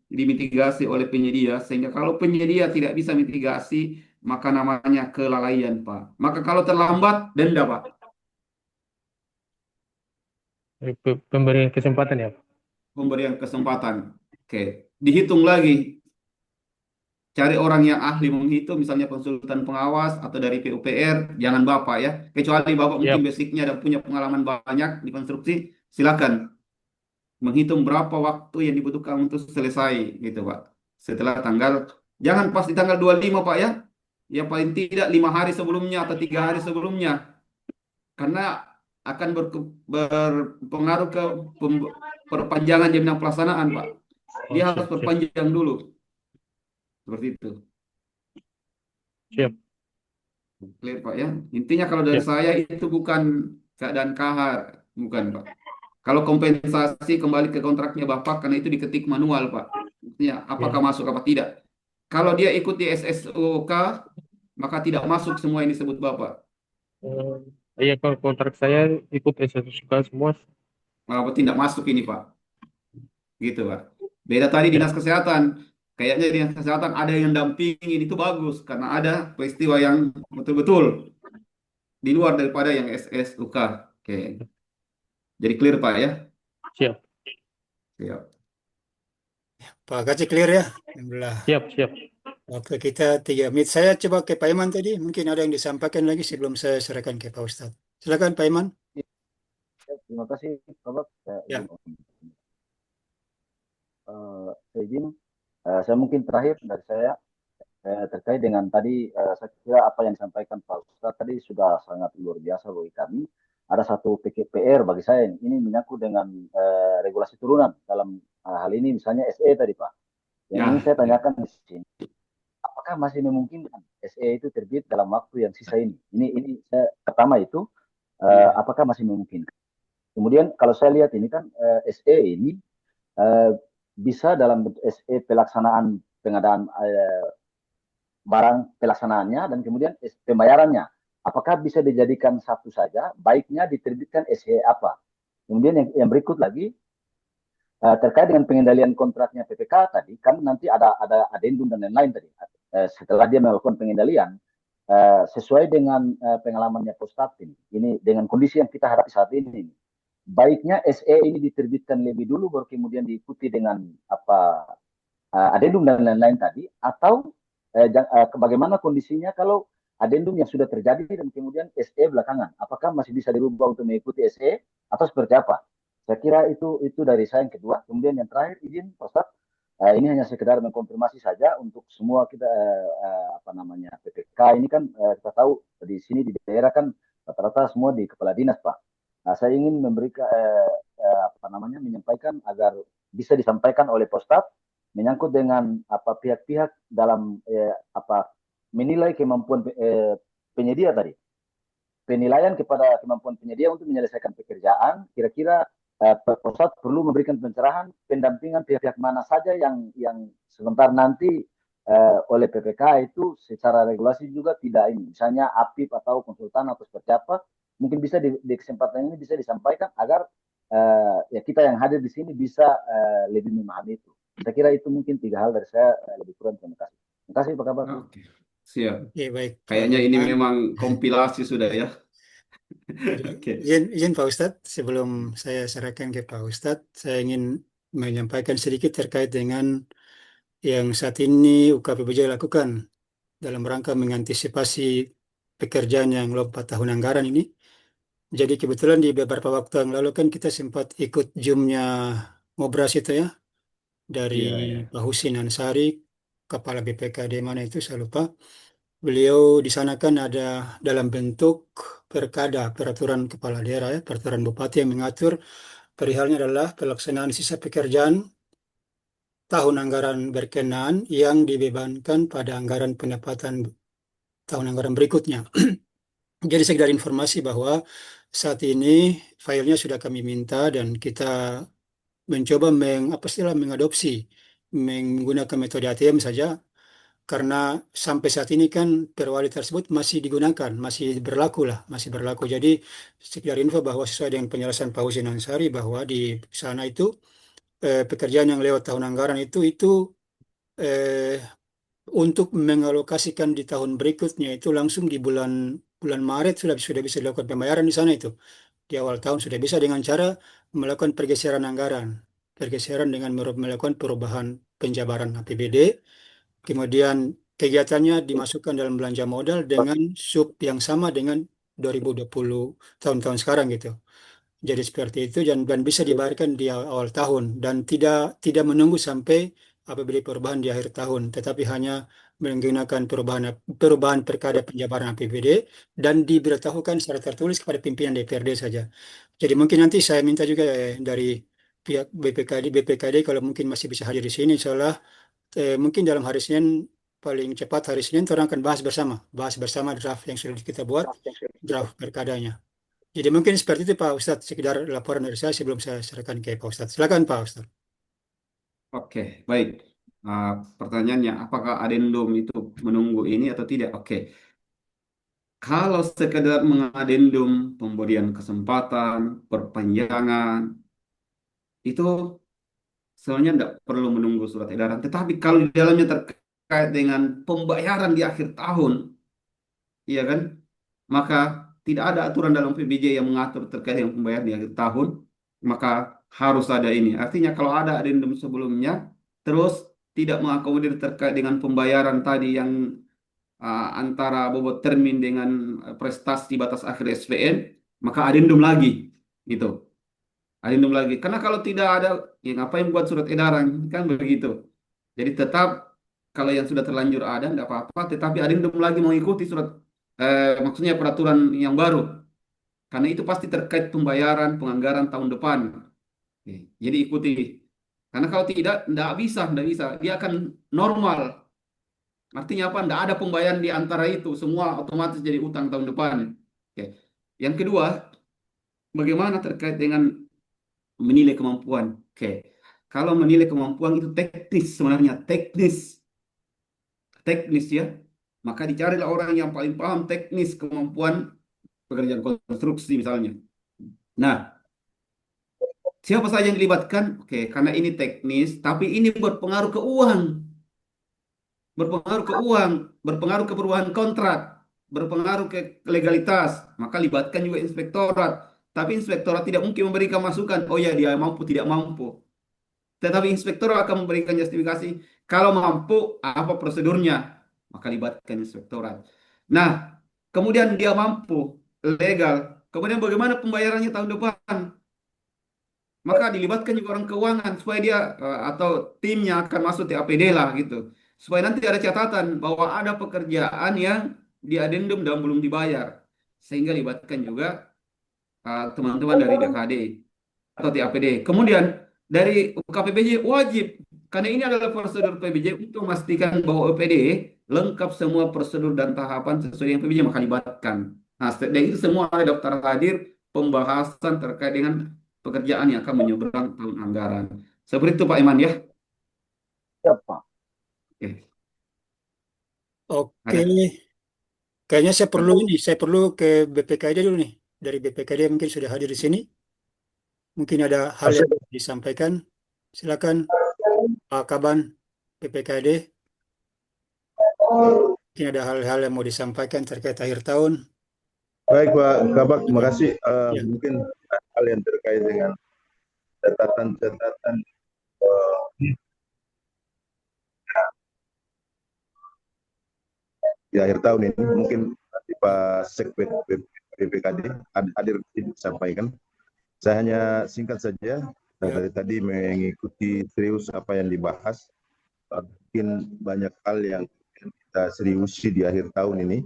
dimitigasi oleh penyedia, sehingga kalau penyedia tidak bisa mitigasi, maka namanya kelalaian, Pak. Maka kalau terlambat, denda, Pak. pemberian kesempatan ya, Pak. Pemberian kesempatan. Oke, dihitung lagi. Cari orang yang ahli menghitung, misalnya konsultan pengawas atau dari PUPR, jangan Bapak ya. Kecuali Bapak mungkin Yap. basicnya dan punya pengalaman banyak di konstruksi, silakan menghitung berapa waktu yang dibutuhkan untuk selesai gitu, Pak. Setelah jangan pas di tanggal 25, Pak, ya. Ya paling tidak 5 hari sebelumnya atau 3 hari sebelumnya. Karena akan berpengaruh ke perpanjangan jaminan pelaksanaan, Pak. Dia harus Siap. perpanjang dulu. Seperti itu. Siap. Clear, Pak, ya. Intinya kalau dari saya itu bukan keadaan kahar, bukan, Pak. Kalau kompensasi kembali ke kontraknya Bapak karena itu diketik manual, Pak. Artinya apakah masuk apa tidak. Kalau dia ikut di SSOK, maka tidak masuk semua yang disebut Bapak. Iya, kalau kontrak saya ikut SSUK semua. Apa tidak masuk ini, Pak. Gitu, Pak. Beda tadi dinas kesehatan. kayaknya dinas kesehatan ada yang dampingin itu bagus karena ada peristiwa yang betul-betul di luar daripada yang SS UK. Oke, jadi clear Pak ya. Siap, Siap. Pak Gaci clear ya? Alhamdulillah. siap, siap. Waktu kita 3 menit. Saya coba ke Pak Iman tadi. Mungkin ada yang disampaikan lagi sebelum saya serahkan ke Pak Ustadz. Silakan Pak Iman. Terima kasih, Bapak. Ya. Saya izin, saya mungkin terakhir dari saya terkait dengan tadi, saya kira apa yang disampaikan Pak Ustadz tadi sudah sangat luar biasa bagi kami. Ada satu PR bagi saya, ini menyangkut dengan regulasi turunan dalam hal ini misalnya SE tadi Pak. Yang ingin Ya, saya ya. tanyakan di sini, apakah masih memungkinkan SE itu terbit dalam waktu yang sisa ini? Ini saya, pertama itu, Iya. apakah masih memungkinkan? Kemudian kalau saya lihat ini kan SE ini eh, bisa dalam bentuk SE pelaksanaan pengadaan barang pelaksanaannya dan kemudian pembayarannya. Apakah bisa dijadikan satu saja? Baiknya diterbitkan SE apa? Kemudian yang berikut lagi terkait dengan pengendalian kontraknya PPK tadi, kan nanti ada adendum dan lain-lain tadi. Setelah dia melakukan pengendalian, sesuai dengan pengalamannya Postat ini dengan kondisi yang kita hadapi saat ini, baiknya SE ini diterbitkan lebih dulu baru kemudian diikuti dengan apa adendum dan lain-lain tadi, atau bagaimana kondisinya kalau adendum yang sudah terjadi dan kemudian SE belakangan, apakah masih bisa dirubah untuk mengikuti SE atau seperti apa? Saya kira itu dari saya. Yang kedua, kemudian yang terakhir izin Pak Ustadz, ini hanya sekedar mengkonfirmasi saja untuk semua kita apa namanya PPK ini kan kita tahu di sini di daerah kan rata-rata semua di kepala dinas Pak. Nah, saya ingin memberikan apa namanya menyampaikan agar bisa disampaikan oleh Postat menyangkut dengan apa pihak-pihak dalam apa menilai kemampuan penyedia tadi. Penilaian kepada kemampuan penyedia untuk menyelesaikan pekerjaan, kira-kira Posat perlu memberikan pencerahan pendampingan pihak-pihak mana saja yang sebentar nanti oleh PPK itu secara regulasi juga tidak ini, misalnya APIP atau konsultan atau seperti apa, mungkin bisa di kesempatan ini bisa disampaikan agar ya kita yang hadir di sini bisa lebih memahami itu. Saya kira itu mungkin 3 hal dari saya, lebih kurang terima kasih. Terima kasih Pak Kabar. Oke, siap. Oke, baik Pak Kayaknya ini Iman. memang kompilasi sudah ya. Jadi, Oke. izin Pak Ustadz, sebelum saya serahkan ke Pak Ustadz, saya ingin menyampaikan sedikit terkait dengan yang saat ini UKPBJ lakukan dalam rangka mengantisipasi pekerjaan yang lompat tahun anggaran ini. Jadi kebetulan di beberapa waktu yang lalu kan kita sempat ikut Zoom-nya Ngobras itu ya, dari Iya, ya. Pak Husin Ansari, Kepala BPKD mana itu saya lupa. Beliau di sana kan ada dalam bentuk perkada, peraturan kepala daerah ya, peraturan bupati yang mengatur perihalnya adalah pelaksanaan sisa pekerjaan tahun anggaran berkenaan yang dibebankan pada anggaran pendapatan tahun anggaran berikutnya. Jadi sekedar informasi bahwa saat ini filenya sudah kami minta dan kita mencoba mengadopsi menggunakan metode ATM saja karena sampai saat ini kan perwali tersebut masih digunakan, masih berlaku lah, masih berlaku. Jadi sekedar info bahwa sesuai dengan penjelasan Pak Husin Ansari bahwa di sana itu pekerjaan yang lewat tahun anggaran itu eh, untuk mengalokasikan di tahun berikutnya itu langsung di bulan bulan Maret sudah bisa dilakukan pembayaran di sana itu. Di awal tahun sudah bisa dengan cara melakukan pergeseran anggaran, pergeseran dengan melakukan perubahan penjabaran APBD. Kemudian kegiatannya dimasukkan dalam belanja modal dengan sub yang sama dengan 2020 tahun-tahun sekarang gitu. Jadi seperti itu dan bisa dibayarkan di awal tahun dan tidak menunggu sampai APBD perubahan di akhir tahun, tetapi hanya menggunakan perubahan perkada penjabaran APBD dan diberitahukan secara tertulis kepada pimpinan DPRD saja. Jadi mungkin nanti saya minta juga dari pihak BPKD kalau mungkin masih bisa hadir di sini, insyaallah mungkin dalam hari Senin paling cepat hari Senin orang akan bahas bersama draft yang sudah kita buat, draft perkadanya. Jadi mungkin seperti itu Pak Ustadz, sekedar laporan dari saya sebelum saya serahkan ke Pak Ustadz. Silakan Pak Ustadz. Oke, baik. Pertanyaannya, apakah adendum itu menunggu ini atau tidak? Oke, kalau sekedar mengadendum pemberian kesempatan, perpanjangan, itu sebenarnya tidak perlu menunggu surat edaran. Tetapi kalau di dalamnya terkait dengan pembayaran di akhir tahun, iya kan? Maka tidak ada aturan dalam PBJ yang mengatur terkait dengan pembayaran di akhir tahun, maka harus ada ini. Artinya kalau ada adendum sebelumnya, terus tidak mengakomodir terkait dengan pembayaran tadi yang antara bobot termin dengan prestasi batas akhir SPN, maka adendum lagi, gitu. Adendum lagi. Karena kalau tidak ada, ya ngapain buat surat edaran, kan begitu. Jadi tetap kalau yang sudah terlanjur ada, tidak apa-apa, tetapi adendum lagi mengikuti surat, maksudnya peraturan yang baru. Karena itu pasti terkait pembayaran, penganggaran tahun depan. Oke, jadi ikuti. Karena kalau tidak bisa, tidak bisa. Dia akan normal. Artinya apa? Tidak ada pembayaran di antara itu. Semua otomatis jadi utang tahun depan. Oke. Yang kedua, bagaimana terkait dengan menilai kemampuan? Oke. Kalau menilai kemampuan itu teknis sebenarnya. Teknis. Teknis ya. Maka dicarilah orang yang paling paham teknis kemampuan pekerjaan konstruksi misalnya. Nah, siapa saja yang dilibatkan? Oke, karena ini teknis, tapi ini berpengaruh ke uang. Berpengaruh ke uang, berpengaruh ke perubahan kontrak, berpengaruh ke legalitas, maka libatkan juga inspektorat. Tapi inspektorat tidak mungkin memberikan masukan, oh ya dia mampu, tidak mampu. Tetapi inspektorat akan memberikan justifikasi, kalau mampu, apa prosedurnya? Maka libatkan inspektorat. Nah, kemudian dia mampu, legal. Kemudian bagaimana pembayarannya tahun depan? Maka dilibatkan juga orang keuangan supaya dia atau timnya akan masuk TAPD lah gitu. Supaya nanti ada catatan bahwa ada pekerjaan yang diadendum dan belum dibayar. Sehingga libatkan juga teman-teman dari DKD atau TAPD. Kemudian dari UKPPJ wajib, karena ini adalah prosedur PBJ untuk memastikan bahwa UPD lengkap semua prosedur dan tahapan sesuai dengan PBJ, maka libatkan. Nah, dan itu semua ada daftar hadir pembahasan terkait dengan pekerjaan yang akan menyeberang tahun anggaran. Seperti itu Pak Iman ya. Siapa? Oke. Oke, Ada. kayaknya saya perlu ke BPKD dulu nih. Dari BPKD mungkin sudah hadir di sini. Mungkin ada hal yang disampaikan. Silakan Pak Kaban BPKD. Mungkin ada hal-hal yang mau disampaikan terkait akhir tahun. Baik Pak Kabak, terima kasih. Ya. Mungkin hal yang terkait dengan catatan-catatan di akhir tahun ini, mungkin nanti Pak Sekbid BPKD hadir disampaikan. Saya hanya singkat saja, dari tadi mengikuti serius apa yang dibahas. Mungkin banyak hal yang kita seriusi di akhir tahun ini.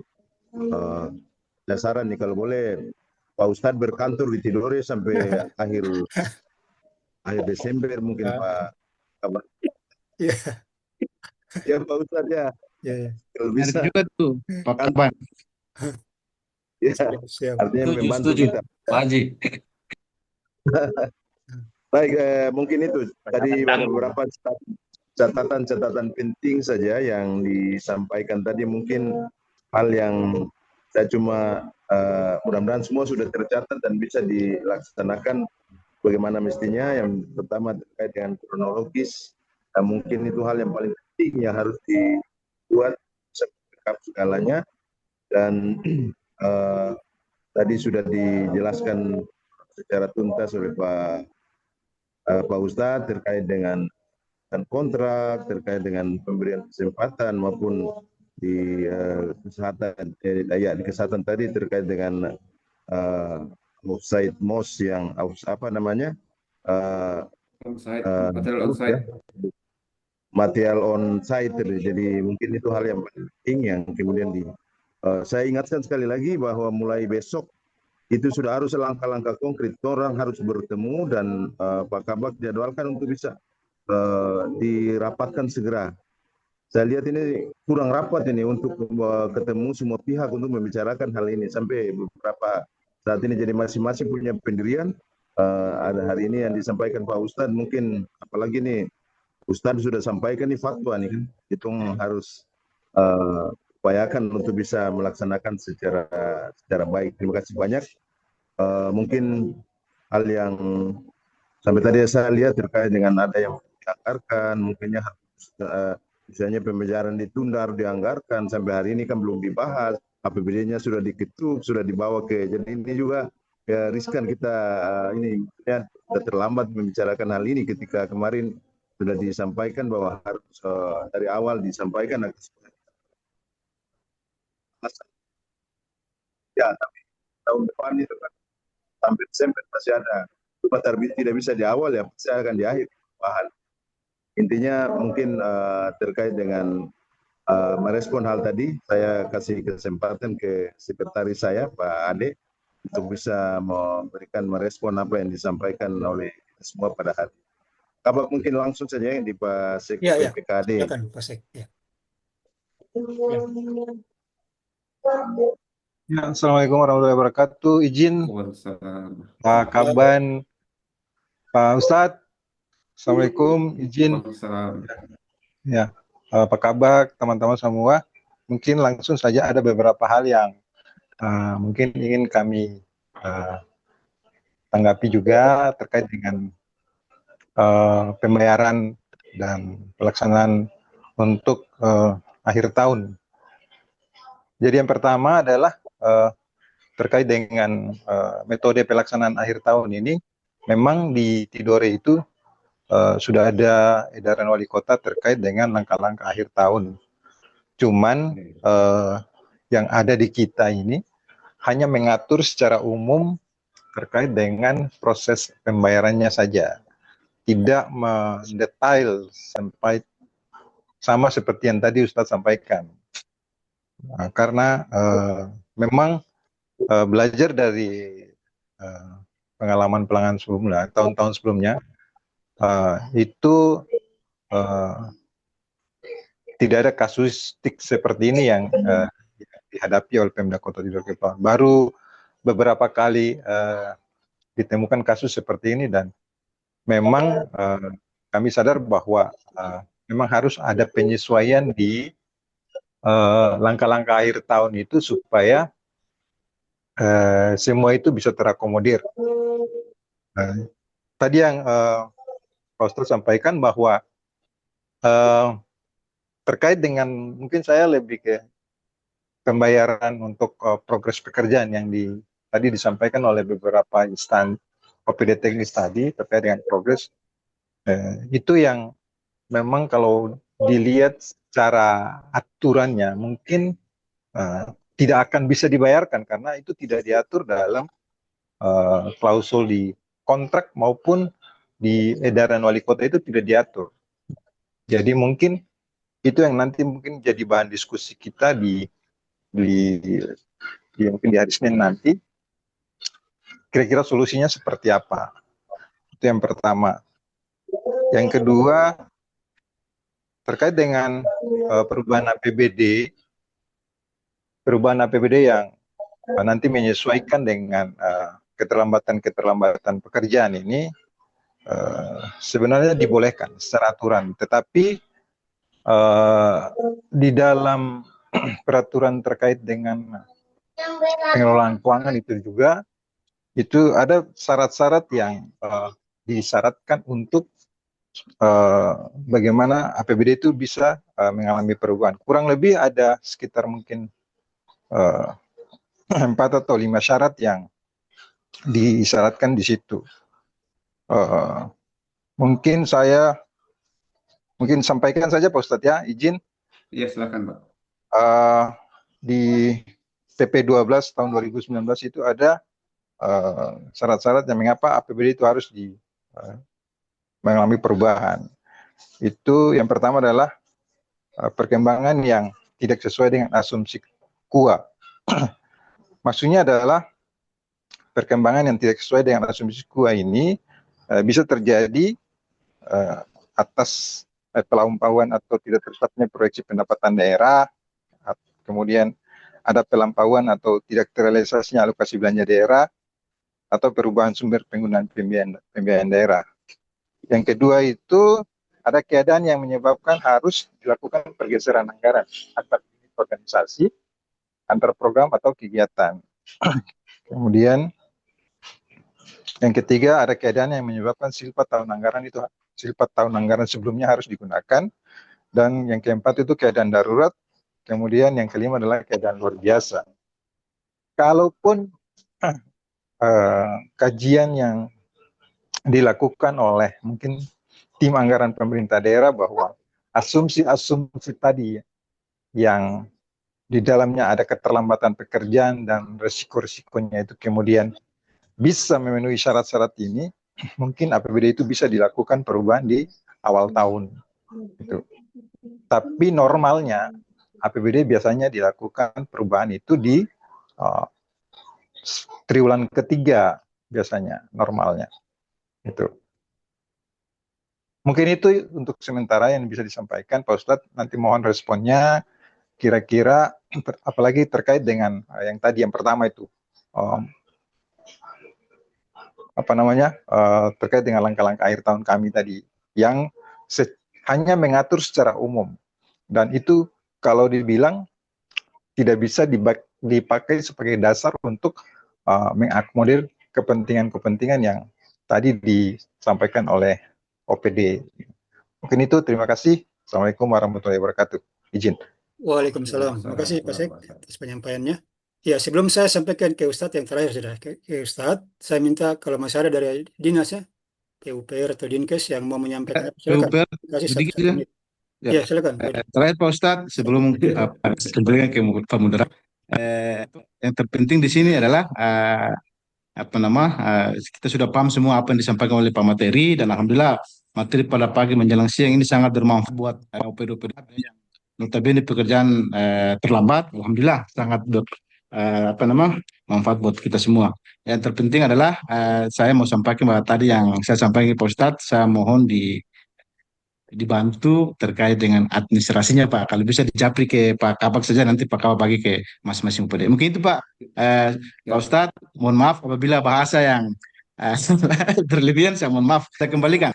Saran nih kalau boleh Pak Ustadz berkantor di Tidore sampai akhir Desember mungkin Pak Kabar. Ya. Ya Pak Ustadz ya. Ya. Kalau bisa. Ada juga tuh Pak Kaban. Ya. Siap. Artinya membantu kita. Pak Haji. Baik, mungkin itu tadi beberapa catatan-catatan penting saja yang disampaikan tadi, mungkin hal yang saya cuma mudah-mudahan semua sudah tercatat dan bisa dilaksanakan bagaimana mestinya. Yang pertama terkait dengan kronologis, mungkin itu hal yang paling penting yang harus dibuat segalanya. Dan tadi sudah dijelaskan secara tuntas oleh Pak Ustadz terkait dengan kontrak, terkait dengan pemberian kesempatan maupun di kesehatan, di kesehatan tadi terkait dengan offsite MOS yang apa namanya material on site. Jadi mungkin itu hal yang penting yang kemudian saya ingatkan sekali lagi bahwa mulai besok itu sudah harus langkah-langkah konkret. Orang harus bertemu dan Pak Kabak jadwalkan untuk bisa dirapatkan segera. Saya lihat ini kurang rapat ini untuk ketemu semua pihak untuk membicarakan hal ini. Sampai beberapa saat ini jadi masing-masing punya pendirian. Ada hari ini yang disampaikan Pak Ustadz, mungkin apalagi nih Ustadz sudah sampaikan nih fatwa nih kan. Itu harus upayakan untuk bisa melaksanakan secara baik. Terima kasih banyak. Mungkin hal yang sampai tadi saya lihat terkait dengan ada yang dianggarkan, mungkinnya misalnya pembicaraan ditunda harus dianggarkan, sampai hari ini kan belum dibahas, APBD-nya sudah diketuk, sudah dibawa jadi ini juga ya riskan kita ini ya, sudah terlambat membicarakan hal ini ketika kemarin sudah disampaikan bahwa harus dari awal disampaikan ya, tapi tahun depan itu kan sampai Desember masih ada. Cuma tidak bisa di awal ya, pasti akan di akhir. Intinya mungkin terkait dengan merespon hal tadi, saya kasih kesempatan ke sekretaris saya, Pak Ade, untuk bisa memberikan merespon apa yang disampaikan oleh semua pada hari. Kabak mungkin langsung saja yang di Pak Sek Ya, PPKD. silakan Pak Sek. Ya. Ya, Assalamualaikum warahmatullahi wabarakatuh. Izin Waalaikumsalam. Pak Kaban, Pak Ustadz. Assalamualaikum. Izin Waalaikumsalam. ya, Pak Kabak, teman-teman semua. Mungkin langsung saja ada beberapa hal yang mungkin ingin kami tanggapi juga terkait dengan pembayaran dan pelaksanaan untuk akhir tahun. Jadi yang pertama adalah terkait dengan metode pelaksanaan akhir tahun ini, memang di Tidore itu sudah ada edaran wali kota terkait dengan langkah-langkah akhir tahun. Cuman yang ada di kita ini hanya mengatur secara umum terkait dengan proses pembayarannya saja, tidak mendetail sampai sama seperti yang tadi Ustadz sampaikan. Nah, karena memang belajar dari pengalaman sebelumnya, tahun-tahun sebelumnya, itu tidak ada kasusistik seperti ini yang dihadapi oleh Pemda Kota Tidore Kepulauan. Baru beberapa kali ditemukan kasus seperti ini, dan memang kami sadar bahwa memang harus ada penyesuaian di langkah-langkah akhir tahun itu supaya semua itu bisa terakomodir. Tadi yang Pak Ustadz sampaikan bahwa terkait dengan, mungkin saya lebih ke pembayaran untuk progres pekerjaan yang tadi disampaikan oleh beberapa instansi OPD teknis tadi terkait dengan progres, itu yang memang kalau dilihat secara aturannya mungkin tidak akan bisa dibayarkan karena itu tidak diatur dalam klausul di kontrak maupun di edaran wali kota, itu tidak diatur. Jadi mungkin itu yang nanti mungkin jadi bahan diskusi kita di mungkin di hari Senin nanti, kira-kira solusinya seperti apa. Itu yang pertama. Yang kedua, terkait dengan perubahan APBD yang nanti menyesuaikan dengan keterlambatan pekerjaan ini, sebenarnya dibolehkan secara aturan, tetapi di dalam peraturan terkait dengan pengelolaan keuangan itu juga itu ada syarat-syarat yang disyaratkan untuk bagaimana APBD itu bisa mengalami perubahan. Kurang lebih ada sekitar mungkin 4 atau 5 syarat yang disyaratkan di situ. Mungkin saya sampaikan saja Pak Ustadz ya, izin. Iya, silakan Pak. Di PP 12 tahun 2019 itu ada syarat-syarat yang mengapa APBD itu harus mengalami perubahan. Itu yang pertama adalah perkembangan yang tidak sesuai dengan asumsi KUA. Maksudnya adalah perkembangan yang tidak sesuai dengan asumsi KUA ini bisa terjadi atas pelampauan atau tidak tertetapnya proyeksi pendapatan daerah, kemudian ada pelampauan atau tidak terrealisasinya alokasi belanja daerah, atau perubahan sumber penggunaan pembiayaan daerah. Yang kedua itu ada keadaan yang menyebabkan harus dilakukan pergeseran anggaran antar organisasi, antar program atau kegiatan. Kemudian yang ketiga ada keadaan yang menyebabkan sifat tahun anggaran itu sifat tahun anggaran sebelumnya harus digunakan. Dan yang keempat itu keadaan darurat. Kemudian yang kelima adalah keadaan luar biasa. Kalaupun kajian yang dilakukan oleh mungkin tim anggaran pemerintah daerah bahwa asumsi-asumsi tadi yang di dalamnya ada keterlambatan pekerjaan dan resiko-resikonya itu kemudian bisa memenuhi syarat-syarat ini, mungkin APBD itu bisa dilakukan perubahan di awal tahun. Gitu. Tapi normalnya APBD biasanya dilakukan perubahan itu di triwulan ketiga biasanya normalnya. Itu. Mungkin itu untuk sementara yang bisa disampaikan Pak Ustadz. Nanti mohon responnya. Kira-kira apalagi terkait dengan yang tadi yang pertama itu terkait dengan langkah-langkah akhir tahun kami tadi yang hanya mengatur secara umum, dan itu kalau dibilang tidak bisa dipakai sebagai dasar untuk mengakomodir kepentingan-kepentingan yang tadi disampaikan oleh OPD. Mungkin itu, terima kasih. Assalamualaikum warahmatullahi wabarakatuh. Izin. Waalaikumsalam. Terima kasih Pak Sek atas penyampaiannya. Ya, sebelum saya sampaikan ke Ustadz yang terakhir sudah ke Ustadz, saya minta kalau masih ada dari dinas ya, PUPR atau Dinkes yang mau menyampaikan, silakan. PUPR, Kasih sedikit satu ya. menit. Ya. Ya, silakan. Terakhir Pak Ustadz, sebelum kembali ke Pak Mudara, yang terpenting di sini adalah kita sudah paham semua apa yang disampaikan oleh Pak Materi, dan alhamdulillah materi pada pagi menjelang siang ini sangat bermanfaat buat OPD-OPD yang notabene pekerjaan terlambat. Alhamdulillah sangat manfaat buat kita semua. Yang terpenting adalah saya mau sampaikan bahwa tadi yang saya sampaikan Pak Ustadz, saya mohon dibantu terkait dengan administrasinya Pak. Kalau bisa dijapri ke Pak Kabak saja, nanti Pak Kabak bagi ke masing-masing OPD. Mungkin itu Pak. Pak Ustadz, mohon maaf apabila bahasa yang berlebihan, saya mohon maaf. Saya kembalikan.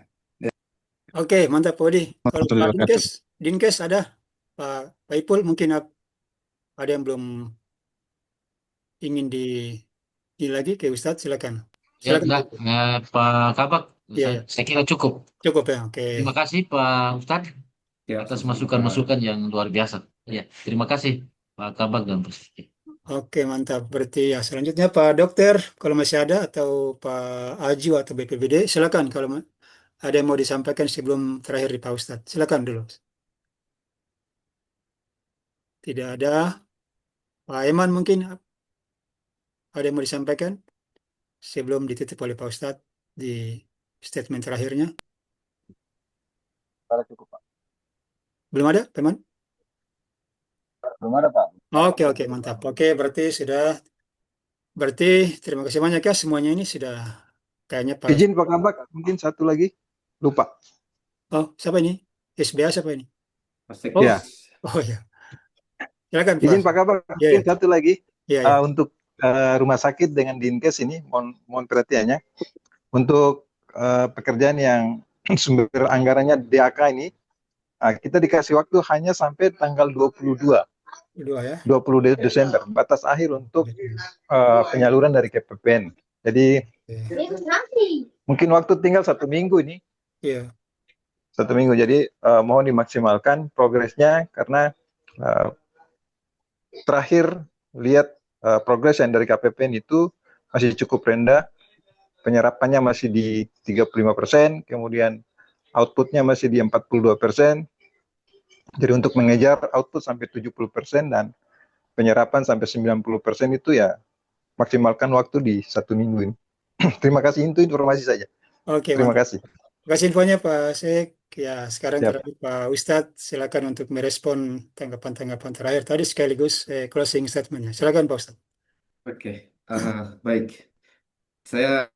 Oke, mantap Pak Odi. Kalau Pak Dinkes ada, Pak Ipul mungkin ada yang belum ingin lagi ke Ustadz, silakan. Ya, enggak, Pak Kabak, Ya. saya kira cukup. Cukup ya, oke. Terima kasih Pak Ustadz atas masukan-masukan yang luar biasa. Ya, terima kasih Pak Kabak dan Pak. Oke, mantap. Berarti ya selanjutnya Pak Dokter, kalau masih ada, atau Pak Aju atau BPBD, silakan kalau ada yang mau disampaikan sebelum terakhir di Pak Ustadz. Silakan dulu. Tidak ada. Pak Eman mungkin ada yang mau disampaikan sebelum ditutup oleh Pak Ustadz di statement terakhirnya. Cukup, Pak. Belum ada, Pak Eman? Belum ada, Pak. Oke, mantap. Oke, berarti terima kasih banyak ya, semuanya ini sudah kayaknya Pak. Izin Pak Kabak, mungkin satu lagi. Lupa. Oh, siapa ini? SBA siapa ini? Oh ya. Oh ya. Silakan Pak. Izin Pak Kabak, mungkin satu lagi. Ya. Untuk rumah sakit dengan Dinkes ini, mohon perhatiannya. Untuk pekerjaan yang sumber anggarannya DAK ini, kita dikasih waktu hanya sampai tanggal 22 Desember, batas akhir untuk penyaluran dari KPPN. Jadi mungkin waktu tinggal 1 minggu ini. Iya. 1 minggu. Jadi mohon dimaksimalkan progresnya, karena terakhir lihat progres yang dari KPPN itu masih cukup rendah. Penyerapannya masih di 35%, kemudian outputnya masih di 42%. Jadi untuk mengejar output sampai 70% dan penyerapan sampai 90% itu ya maksimalkan waktu di 1 minggu ini. Terima kasih, itu informasi saja. Oke, terima kasih. Terima kasih infonya Pak Sek. Ya, sekarang terakhir Pak Ustadz, silakan untuk merespon tanggapan-tanggapan terakhir tadi sekaligus closing statementnya. Silakan Pak Ustadz. Oke, baik. Saya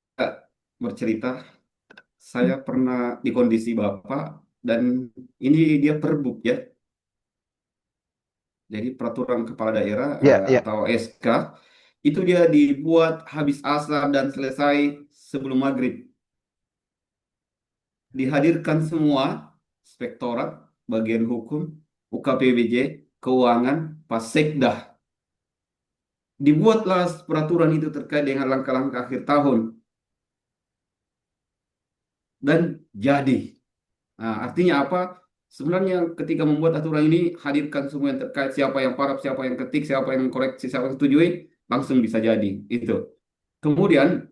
bercerita, saya pernah di kondisi Bapak, dan ini dia perbuk ya. Jadi peraturan kepala daerah atau SK, itu dia dibuat habis asar dan selesai sebelum maghrib. Dihadirkan semua inspektorat, bagian hukum, UKPBJ, keuangan, Pasekdah. Dibuatlah peraturan itu terkait dengan langkah-langkah akhir tahun. Dan jadi Nah, artinya apa? Sebenarnya ketika membuat aturan ini, hadirkan semua yang terkait, siapa yang paraf, siapa yang ketik, siapa yang koreksi, siapa yang setujui, langsung bisa jadi. Itu. Kemudian,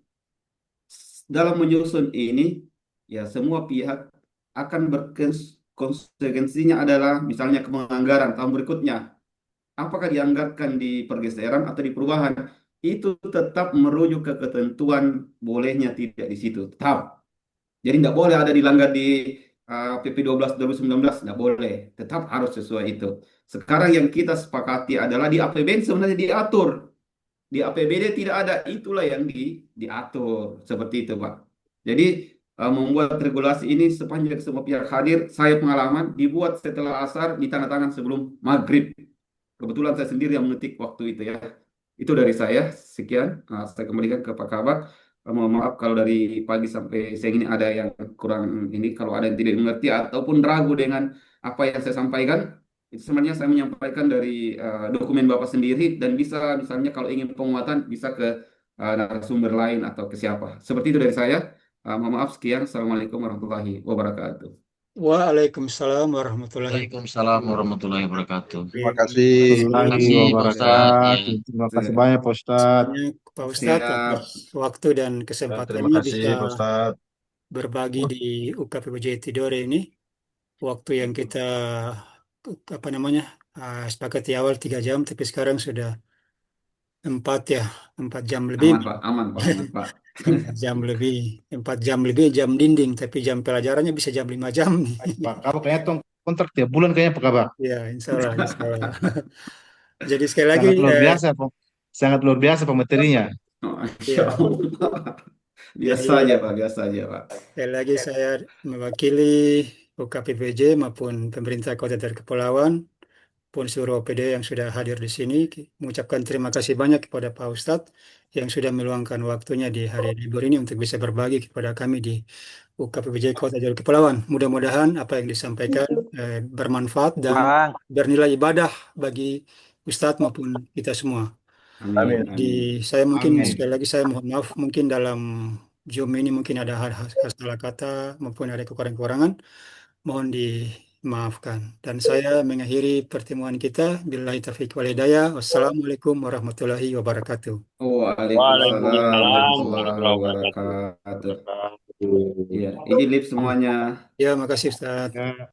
dalam menyusun ini, ya semua pihak akan berkonsekuensinya adalah misalnya penganggaran tahun berikutnya. Apakah dianggarkan di pergeseran atau di perubahan? Itu tetap merujuk ke ketentuan bolehnya tidak di situ. Tetap. Jadi nggak boleh ada dilanggar di PP 12 2019, nggak boleh. Tetap harus sesuai itu. Sekarang yang kita sepakati adalah di APBN sebenarnya diatur. Di APBD tidak ada, itulah yang diatur. Seperti itu, Pak. Jadi membuat regulasi ini sepanjang semua pihak hadir, saya pengalaman dibuat setelah asar, ditandatangan sebelum maghrib. Kebetulan saya sendiri yang mengetik waktu itu ya. Itu dari saya. Sekian. Saya kembalikan ke Pak Kabak. Mohon maaf kalau dari pagi sampai siang ini ada yang kurang ini. Kalau ada yang tidak mengerti ataupun ragu dengan apa yang saya sampaikan, itu sebenarnya saya menyampaikan dari dokumen Bapak sendiri dan bisa misalnya kalau ingin penguatan bisa ke narasumber lain atau ke siapa. Seperti itu dari saya. Mohon maaf sekian. Assalamualaikum warahmatullahi wabarakatuh. Waalaikumsalam warahmatullahi Waalaikumsalam warahmatullahi wabarakatuh. Terima wabarakatuh. kasih. Terima kasih, Pak Ustadz. Ya. Terima kasih banyak Pak Ustadz. Banyak Pak Ustadz Siap. atas waktu dan Ya, terima kesempatannya kasih bisa Pak Ustadz. berbagi di UKPPJ Tidore ini. Waktu yang kita apa namanya sepakati awal 3 jam, tapi sekarang sudah 4 jam lebih, Aman Pak, aman Pak, aman Pak. 4 jam lebih, 4 jam lebih jam dinding, tapi jam pelajarannya bisa jam 5 jam nih. Pak Kabak kayaknya kontrak tiap bulan kayaknya Pak Kabak. Ya, insya Allah, insya Allah. Jadi sekali lagi, Sangat luar biasa, Pak. Sangat luar biasa pematerinya. Oh, Insya ya, Allah. Biasa jadi aja Pak, biasa aja Pak. sekali lagi saya mewakili UKPPJ maupun pemerintah Kota dan Kepulauan, pun seluruh OPD yang sudah hadir di sini, mengucapkan terima kasih banyak kepada Pak Ustadz yang sudah meluangkan waktunya di hari libur ini untuk bisa berbagi kepada kami di UKPPJ Kota Jalur Kepulauan. Mudah-mudahan apa yang disampaikan bermanfaat dan bernilai ibadah bagi Ustadz maupun kita semua. Amin, Jadi amin. saya mungkin Amin. sekali lagi saya mohon maaf mungkin dalam Zoom ini mungkin ada hal-hal salah kata maupun ada kekurangan-kekurangan. Mohon dimaafkan. Dan saya mengakhiri pertemuan kita. Billahi taufiq wal hidayah. Wassalamualaikum warahmatullahi wabarakatuh. Waalaikumsalam warahmatullahi wabarakatuh. wabarakatuh. Iya, ini live semuanya. Ya, makasih Ustaz. Ya,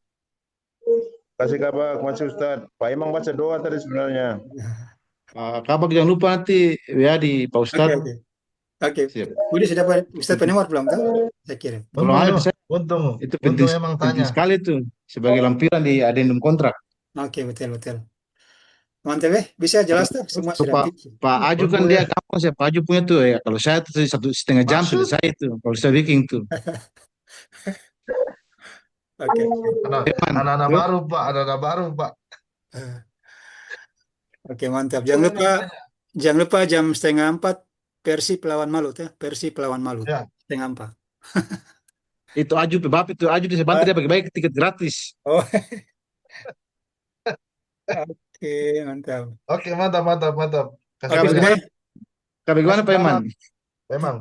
Kasih kabar, masih Ustadz. Pak Imam baca doa tadi sebenarnya. Pak Kabak jangan lupa nanti ya di Pak Oke, Ustadz. oke. Oke. Siap. Udah sudah Pak Ustaz pendengar belum tahu? Saya kirim. Belum ada saya. Untung Itu penting, emang penting tanya. sekali tuh sebagai lampiran di adendum kontrak. Oke, betul, betul. Mantap ya. Bisa jelas tuh semua Tuh, sudah Pak tipis. Pak Aju kan Untung dia ya. gampang sih. Pak Aju punya tuh ya. Kalau saya tuh 1,5 jam Maksud selesai itu. Kalau saya bikin tuh. Oke. Eman, anak-anak tuh. baru Pak, anak-anak baru Pak. Oke, mantap. Jangan lupa jam 3:30 Persib lawan Malut ya. Persib lawan Malut. Ya. 3:30. Itu Aju Bab itu Aju di Sebanten dia bagi-bagi tiket gratis. Oh. Oke, mantap. Oke, mantap. Kasih Oke, banyak. sudah. Bagaimana Pak Iman? Memang.